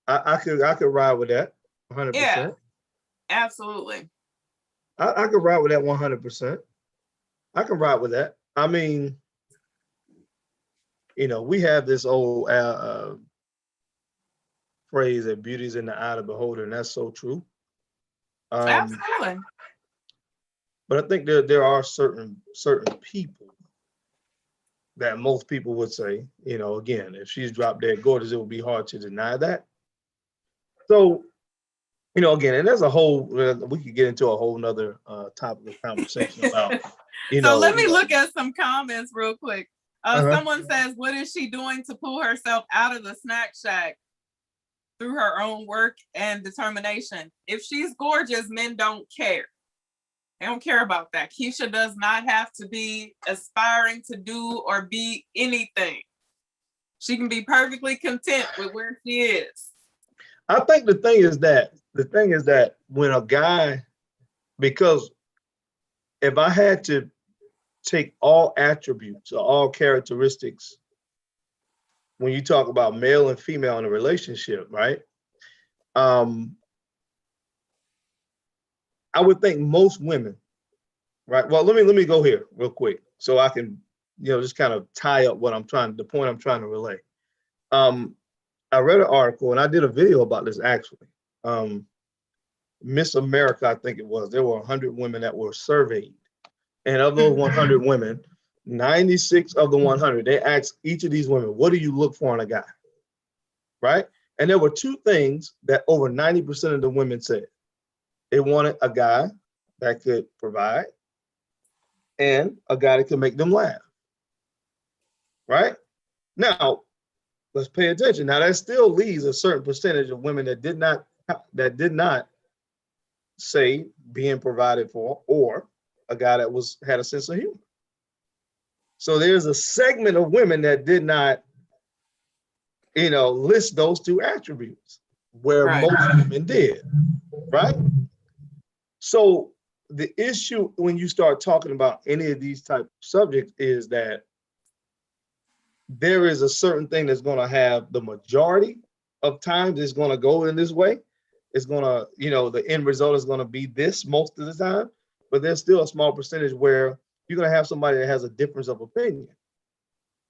I could ride with that 100%. Yeah, absolutely. I could ride with that 100%. I can ride with that. I mean, you know, we have this old phrase that beauty's in the eye of the beholder, and that's so true. Absolutely. But I think there are certain people that most people would say, you know, again, if she's drop dead gorgeous, it would be hard to deny that. So, you know, again, and there's we could get into a whole nother topic of conversation about, So let me look at some comments real quick. Someone says, what is she doing to pull herself out of the snack shack through her own work and determination? If she's gorgeous, men don't care. They don't care about that. Keisha does not have to be aspiring to do or be anything. She can be perfectly content with where she is. I think the thing is that when a guy, because if I had to take all attributes or all characteristics when you talk about male and female in a relationship, right? I would think most women, right? Well, let me go here real quick so I can, just kind of tie up the point I'm trying to relay. I read an article and I did a video about this actually. Miss America, I think it was, there were 100 women that were surveyed. And of those 100 women, 96 of the 100, they asked each of these women, what do you look for in a guy? Right? And there were two things that over 90% of the women said. They wanted a guy that could provide and a guy that could make them laugh. Right? Now, let's pay attention. Now, that still leaves a certain percentage of women that did not say being provided for or a guy that had a sense of humor. So there's a segment of women that did not, list those two attributes where most women did, right? So the issue when you start talking about any of these type of subjects is that there is a certain thing that's going to have the majority of times it's going to go in this way. It's going to, the end result is going to be this most of the time, but there's still a small percentage where you're going to have somebody that has a difference of opinion.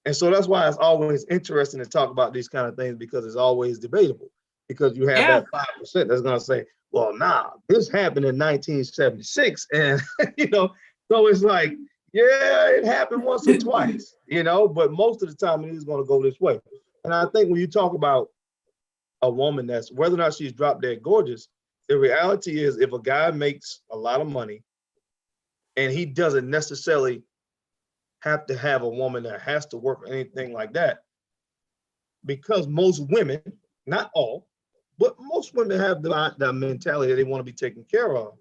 And so that's why it's always interesting to talk about these kind of things because it's always debatable because you have that 5% that's going to say, well, nah, this happened in 1976. And, so it's like, yeah, it happened once or twice, but most of the time it is going to go this way. And I think when you talk about a woman that's whether or not she's drop dead gorgeous, the reality is if a guy makes a lot of money and he doesn't necessarily have to have a woman that has to work or anything like that, because most women, not all, but most women have the mentality that they want to be taken care of.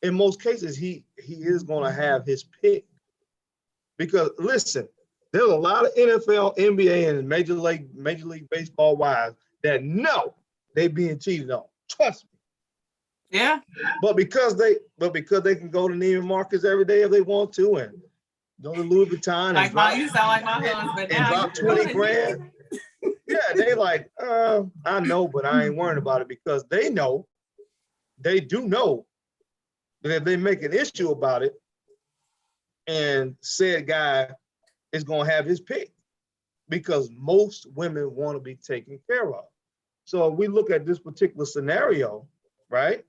In most cases, he is going to have his pick. Because listen, there's a lot of NFL, NBA, and Major League Baseball wives that know they being cheated on. Trust me. Yeah. But because they can go to Neiman Marcus every day if they want to, and go to Louis Vuitton you sound like my husband and drop 20 grand. Yeah, they like, I know, but I ain't worrying about it because they do know that if they make an issue about it, and said guy is gonna have his pick because most women want to be taken care of. So if we look at this particular scenario, right?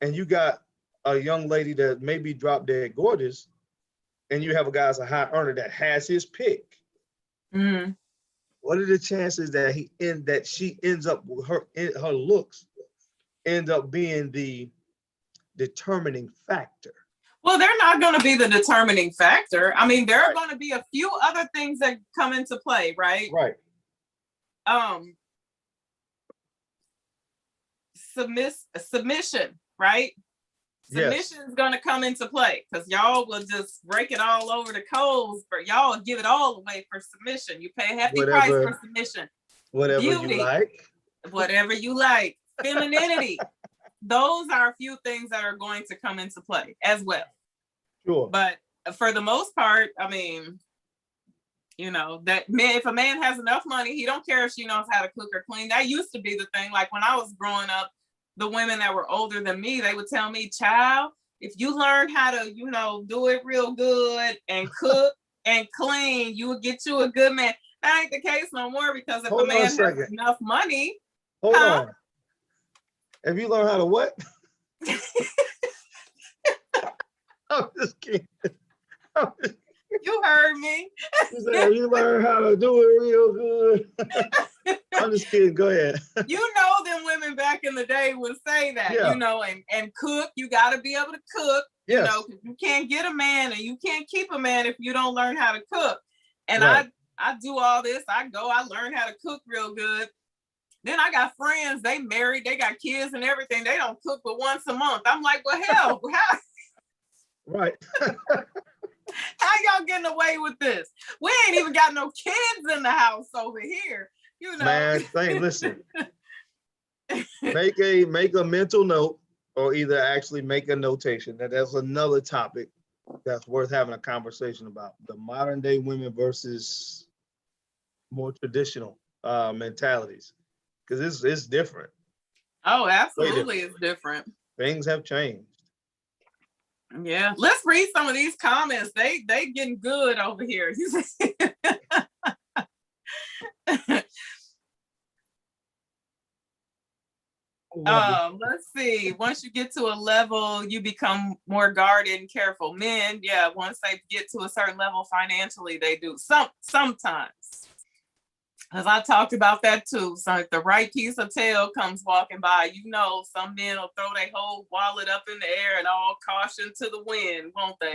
And you got a young lady that may be drop dead gorgeous, and you have a guy as a high earner that has his pick. Mm-hmm. What are the chances that she ends up with her looks end up being the determining factor? Well, they're not going to be the determining factor. I mean, there are going to be a few other things that come into play, right? Right. Submission, right? Submission is going to come into play because y'all will just break it all over the coals, but y'all give it all away for submission. You pay a hefty price for submission. Whatever beauty, you like. Whatever you like. Femininity. Those are a few things that are going to come into play as well. Sure. But for the most part, I mean, if a man has enough money, he don't care if she knows how to cook or clean. That used to be the thing. Like when I was growing up, the women that were older than me, they would tell me, child, if you learn how to, do it real good and cook and clean, you will get you a good man. That ain't the case no more because if a man has enough money. Hold on. Have you learned how to what? I'm just kidding. You heard me. You learn how to do it real good. I'm just kidding. Go ahead. Them women back in the day would say that, and cook. You got to be able to cook. Yes. Because you can't get a man and you can't keep a man if you don't learn how to cook. And right. I do all this. I learn how to cook real good. Then I got friends, they married, they got kids and everything. They don't cook but once a month. I'm like, well, hell. Right. How y'all getting away with this? We ain't even got no kids in the house over here. You know. Man, listen. Make a mental note, or either actually make a notation. That's another topic that's worth having a conversation about. The modern day women versus more traditional mentalities. Because it's different. Oh, absolutely, it's different. Things have changed. Yeah, let's read some of these comments. They getting good over here. Let's see. Once you get to a level, you become more guarded and careful. Men, yeah, once they get to a certain level financially, they do. Sometimes. Because I talked about that too. So if the right piece of tail comes walking by, you know, some men will throw their whole wallet up in the air and all caution to the wind, won't they?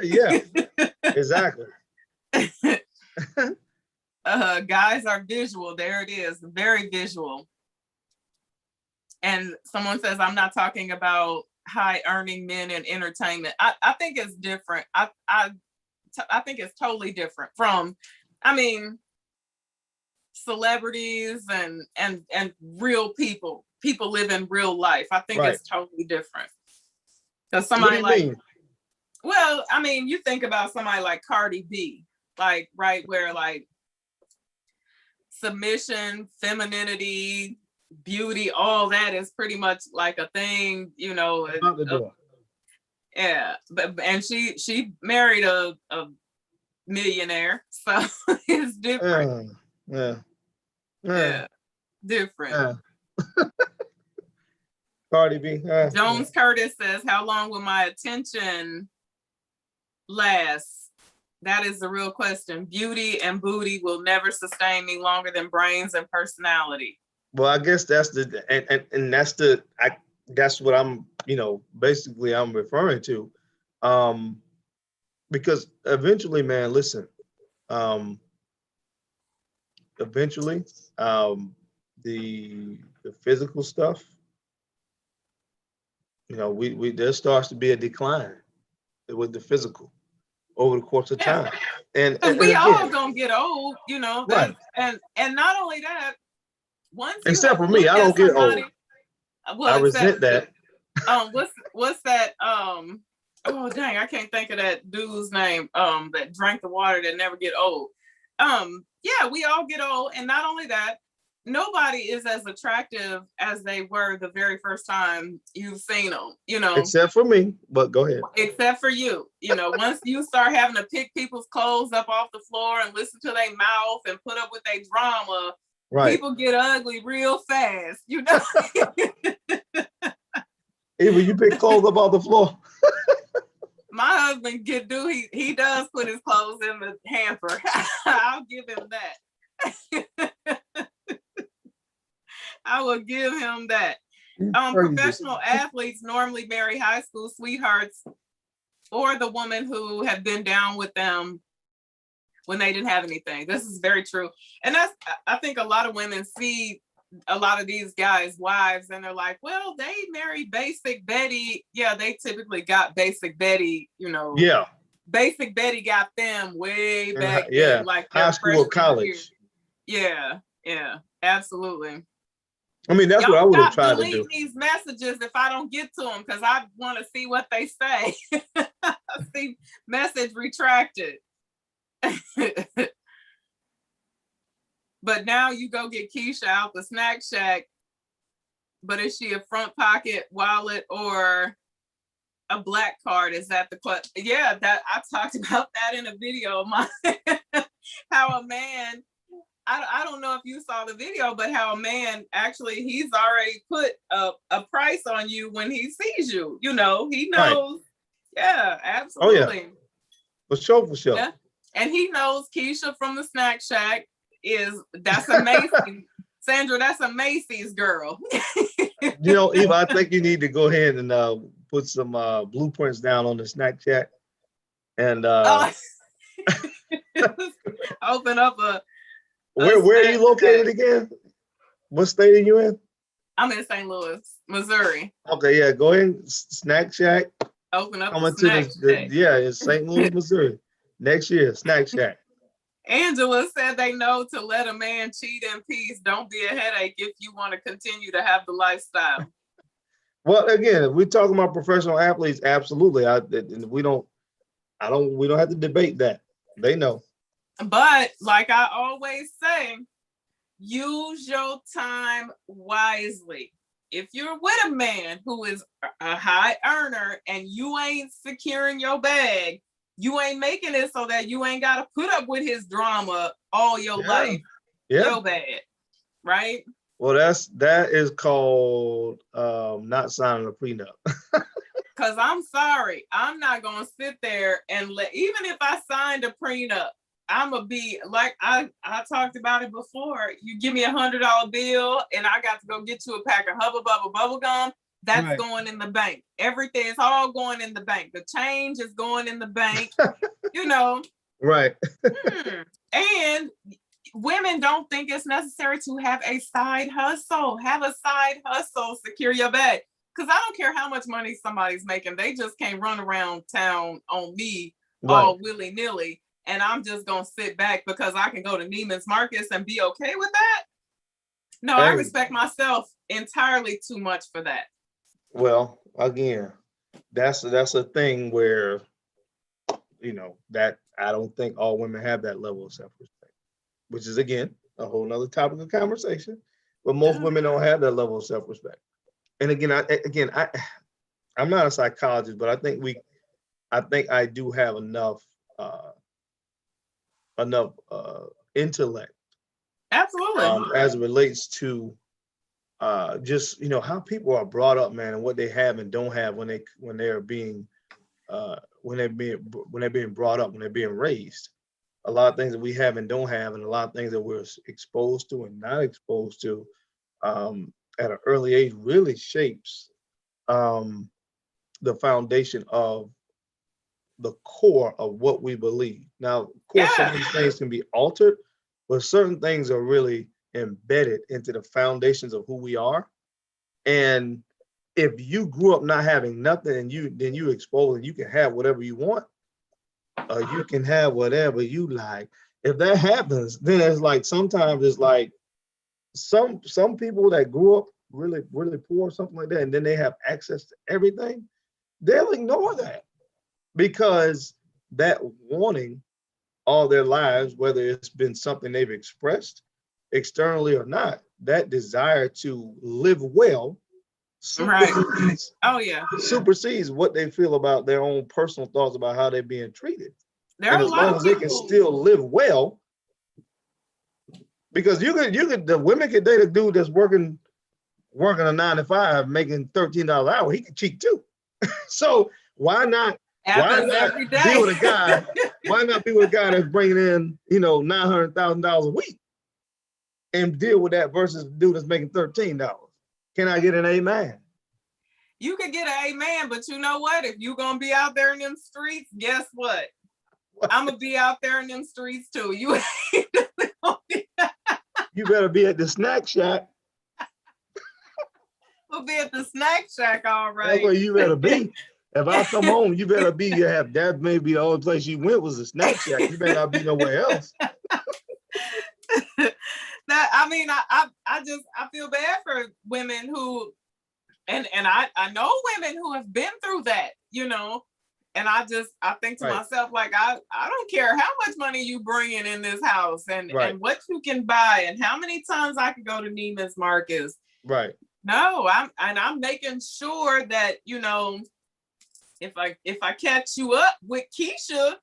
Yeah, exactly. Guys are visual. There it is. Very visual. And someone says, I'm not talking about high earning men in entertainment. I think it's different. I think it's totally different from, I mean, celebrities and real people live in real life. I think it's totally different. Because somebody like, well, I mean, you think about somebody like Cardi B, like, right, where like submission, femininity, beauty, all that is pretty much like a thing, you know. Yeah, and she married a millionaire, so it's different. Yeah, different. Cardi B. Jones Curtis says, how long will my attention last? That is the real question. Beauty and booty will never sustain me longer than brains and personality. Well, I guess that's that's what I'm, you know, basically I'm referring to. Because eventually, man, listen, eventually, the physical stuff, you know, there starts to be a decline with the physical over the course of time. And we all gonna get old, you know. Right. And not only that, once except for me, I don't get old. Well, I resent that. What's that? Oh dang, I can't think of that dude's name. That drank the water that never get old. Yeah, we all get old, and not only that, nobody is as attractive as they were the very first time you've seen them, you know. Except for me, but go ahead. Except for you, you know, once you start having to pick people's clothes up off the floor and listen to their mouth and put up with their drama, people get ugly real fast, you know. Even you pick clothes up off the floor. My husband he does put his clothes in the hamper. I'll give him that. I will give him that. Professional athletes normally marry high school sweethearts or the woman who had been down with them when they didn't have anything. This is very true. And I think a lot of women see a lot of these guys' wives and they're like, well, they married Basic Betty. Yeah, they typically got Basic Betty, you know. Yeah. Basic Betty got them way back then, like high school or college. Yeah, absolutely. I mean, that's what I would have tried to do. These messages if I don't get to them because I want to see what they say. See, message retracted. But now you go get Keisha out the snack shack. But is she a front pocket wallet or a black card? Is that the question? Yeah, that I talked about that in a video of mine. How a man, I don't know if you saw the video, but how a man actually, he's already put a price on you when he sees you. You know, he knows. Right. Yeah, absolutely. Oh, yeah. For sure. Yeah. And he knows Keisha from the snack shack that's a Macy's. Sandra, that's a Macy's girl. You know, Eva, I think you need to go ahead and put some blueprints down on the snack shack and open up a where are you located again? What state are you in? I'm in St. Louis, Missouri. Okay, yeah, go ahead, snack shack, Open up the Coming to snack shack. yeah, it's St. Louis, Missouri. Next year, Snack Shack. Angela said they know to let a man cheat in peace. Don't be a headache if you want to continue to have the lifestyle. Well, again, if we're talking about professional athletes, absolutely. We don't have to debate that. They know. But like I always say, use your time wisely. If you're with a man who is a high earner and you ain't securing your bag, you ain't making it so that you ain't got to put up with his drama all your life. Yeah. Your bad, right? Well, that is called not signing a prenup. Because I'm sorry, I'm not gonna sit there and even if I signed a prenup, I'm gonna be like I talked about it before. You give me $100 bill and I got to go get you a pack of Hubba Bubba bubble gum. That's going in the bank. Everything is all going in the bank. The change is going in the bank. You know. Right. And women don't think it's necessary to have a side hustle. Have a side hustle, secure your bag. Because I don't care how much money somebody's making. They just can't run around town on me all willy-nilly. And I'm just going to sit back because I can go to Neiman's Marcus and be okay with that. No, I respect myself entirely too much for that. Well, again, that's a thing where, that I don't think all women have that level of self-respect, which is, again, a whole nother topic of conversation. But most women don't have that level of self-respect. And again, I'm not a psychologist, but I think I do have enough intellect, absolutely, as it relates to just how people are brought up, man, and what they have and don't have when they're being brought up, when they're being raised. A lot of things that we have and don't have, and a lot of things that we're exposed to and not exposed to at an early age really shapes the foundation of the core of what we believe. Now, of course, some of these things can be altered, but certain things are really embedded into the foundations of who we are. And if you grew up not having nothing and then you expose and you can have whatever you want, you can have whatever you like. If that happens, then it's like sometimes it's like some people that grew up really, really poor or something like that, and then they have access to everything, they'll ignore that because that wanting all their lives, whether it's been something they've expressed externally or not, that desire to live well supersedes, supersedes what they feel about their own personal thoughts about how they're being treated. And as long as they can still live well, because the women can date a dude that's working a 9 to 5, making $13 an hour. He can cheat too. So why not be with a guy? Why not be with a guy that's bringing in $900,000 a week and deal with that versus the dude that's making $13? Can I get an amen? You could get an amen, but you know what? If you're gonna be out there in them streets, guess what? I'm gonna be out there in them streets too. You better be at the snack shack. We'll be at the snack shack, all right. That's where you better be. If I come home, you better be. That may be the only place you went was a snack shack. You better not be nowhere else. I feel bad for women who, and I know women who have been through that, and I think to myself, like, I don't care how much money you bringing in this house and what you can buy and how many times I can go to Neiman's Marcus. Right. No, I'm making sure that, if I catch you up with Keisha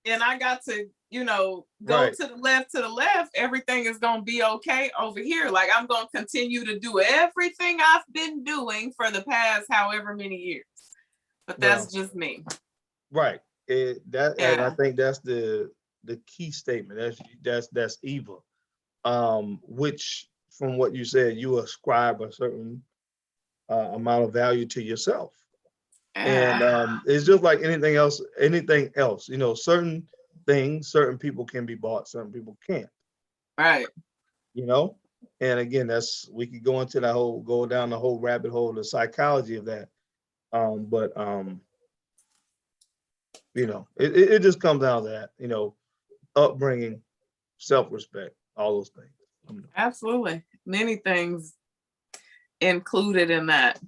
and I got to, go to the left, everything is going to be okay over here. Like, I'm going to continue to do everything I've been doing for the past however many years. But that's just me. Right. And I think that's the key statement. That's evil. Which, from what you said, you ascribe a certain amount of value to yourself. And it's just like anything else. Certain things, certain people can be bought, certain people can't. Right. And again, we could go down the whole rabbit hole of the psychology of that. But It just comes down to that, upbringing, self-respect, all those things. Absolutely. Many things included in that.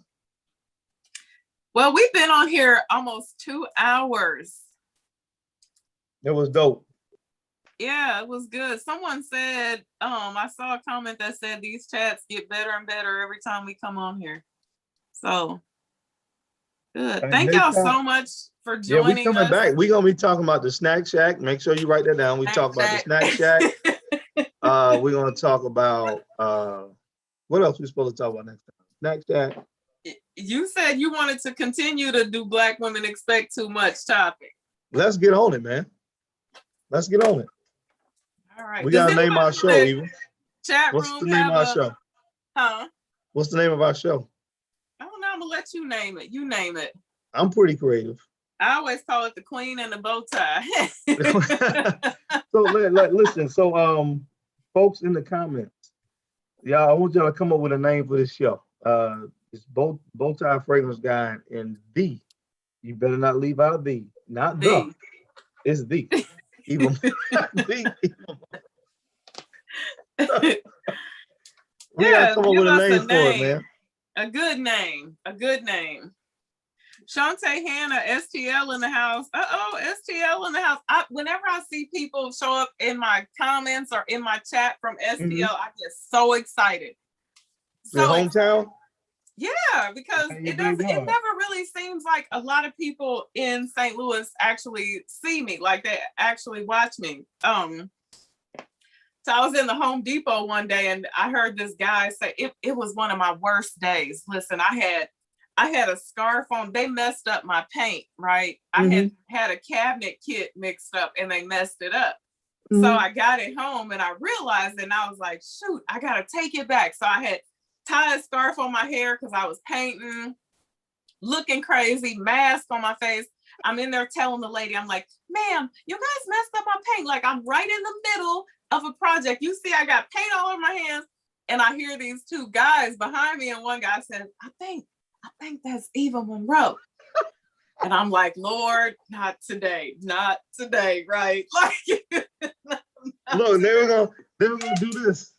Well, we've been on here almost 2 hours. It was dope. Yeah, it was good. Someone said, I saw a comment that said these chats get better and better every time we come on here. So good. And Thank next y'all time- so much for Yeah, we joining coming us. back. We're gonna be talking about the Snack Shack. Make sure you write that down. We talk about the Snack Shack. We're gonna talk about what else we supposed to talk about next time? Snack Shack. You said you wanted to continue to do Black Women Expect Too Much topic. Let's get on it, man. Let's get on it. All right. We Does gotta name anybody our in show, the even. chat What's room the name of our have show? Huh? What's the name of our show? I don't know. I'm gonna let you name it. You name it. I'm pretty creative. I always call it the Queen and the Bow Tie. So listen. So folks in the comments, y'all, I want y'all to come up with a name for this show. It's BowTie Fragrance Guide, and the. You better not leave out the, not the. It's the. Even the. We gotta come up with a name for it, man. A good name. A good name. Shantae Hannah, STL in the house. STL in the house. Whenever I see people show up in my comments or in my chat from STL, I get so excited. Your hometown? Yeah, because it never really seems like a lot of people in St. Louis actually see me, like they actually watch me. So I was in the Home Depot one day and I heard this guy say it was one of my worst days. Listen, I had a scarf on. They messed up my paint, right? I had a cabinet kit mixed up and they messed it up. So I got it home and I realized it and I was like, shoot, I gotta take it back. So I had tied a scarf on my hair because I was painting, looking crazy, mask on my face. I'm in there telling the lady, I'm like, ma'am, you guys messed up my paint. Like I'm right in the middle of a project. You see, I got paint all over my hands. And I hear these two guys behind me. And one guy says, I think that's Eva Monroe. And I'm like, Lord, not today, right? Like, look, they were gonna do this.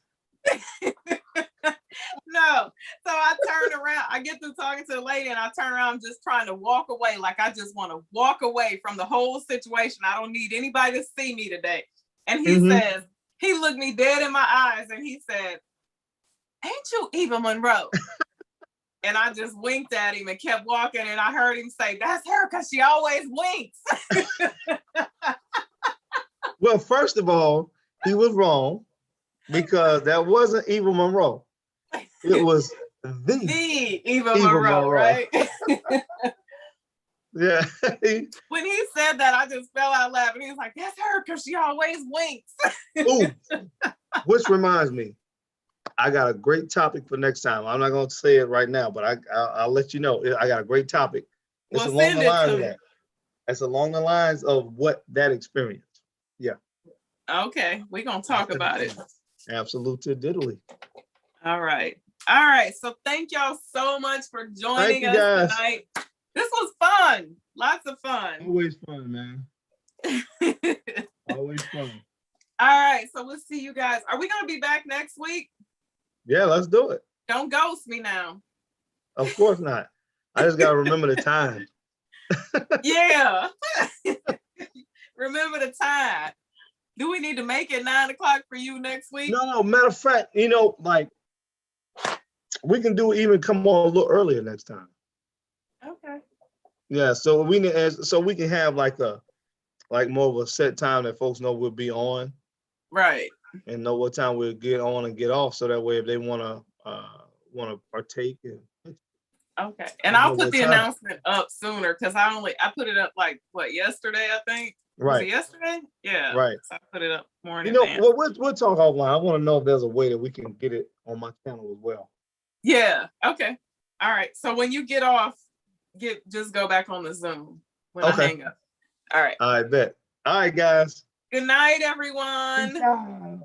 No. So I turn around, I get through talking to the lady and I turn around just trying to walk away. Like I just want to walk away from the whole situation. I don't need anybody to see me today. And he says, he looked me dead in my eyes and he said, ain't you Eva Monroe? And I just winked at him and kept walking and I heard him say, that's her because she always winks. Well, first of all, he was wrong because that wasn't Eva Monroe. It was the Eva Monroe, right? Yeah. When he said that, I just fell out laughing. He was like, that's her because she always winks. Ooh, which reminds me, I got a great topic for next time. I'm not going to say it right now, but I'll let you know. I got a great topic. It's along the lines of that. It's along the lines of what that experience. Yeah. Okay, we're going to talk about it. Absolutely diddly. All right. All right. So thank y'all so much for joining us tonight. This was fun. Lots of fun. Always fun, man. Always fun. All right. So we'll see you guys. Are we going to be back next week? Yeah, let's do it. Don't ghost me now. Of course not. I just got to remember the time. Yeah. Remember the time. Do we need to make it 9 o'clock for you next week? No. Matter of fact, like we can even come on a little earlier next time. Okay. Yeah, so we can have like more of a set time that folks know we'll be on. Right. And know what time we'll get on and get off, so that way if they want to partake. Okay. And I'll put the announcement up sooner because I put it up like yesterday, I think. Right. Was it yesterday? Yeah. Right. So I put it up more in advance. We'll talk offline. I want to know if there's a way that we can get it on my channel as well. Yeah. Okay. All right. So when you get off, just go back on the Zoom when I hang up. All right. I bet. All right, guys. Good night, everyone.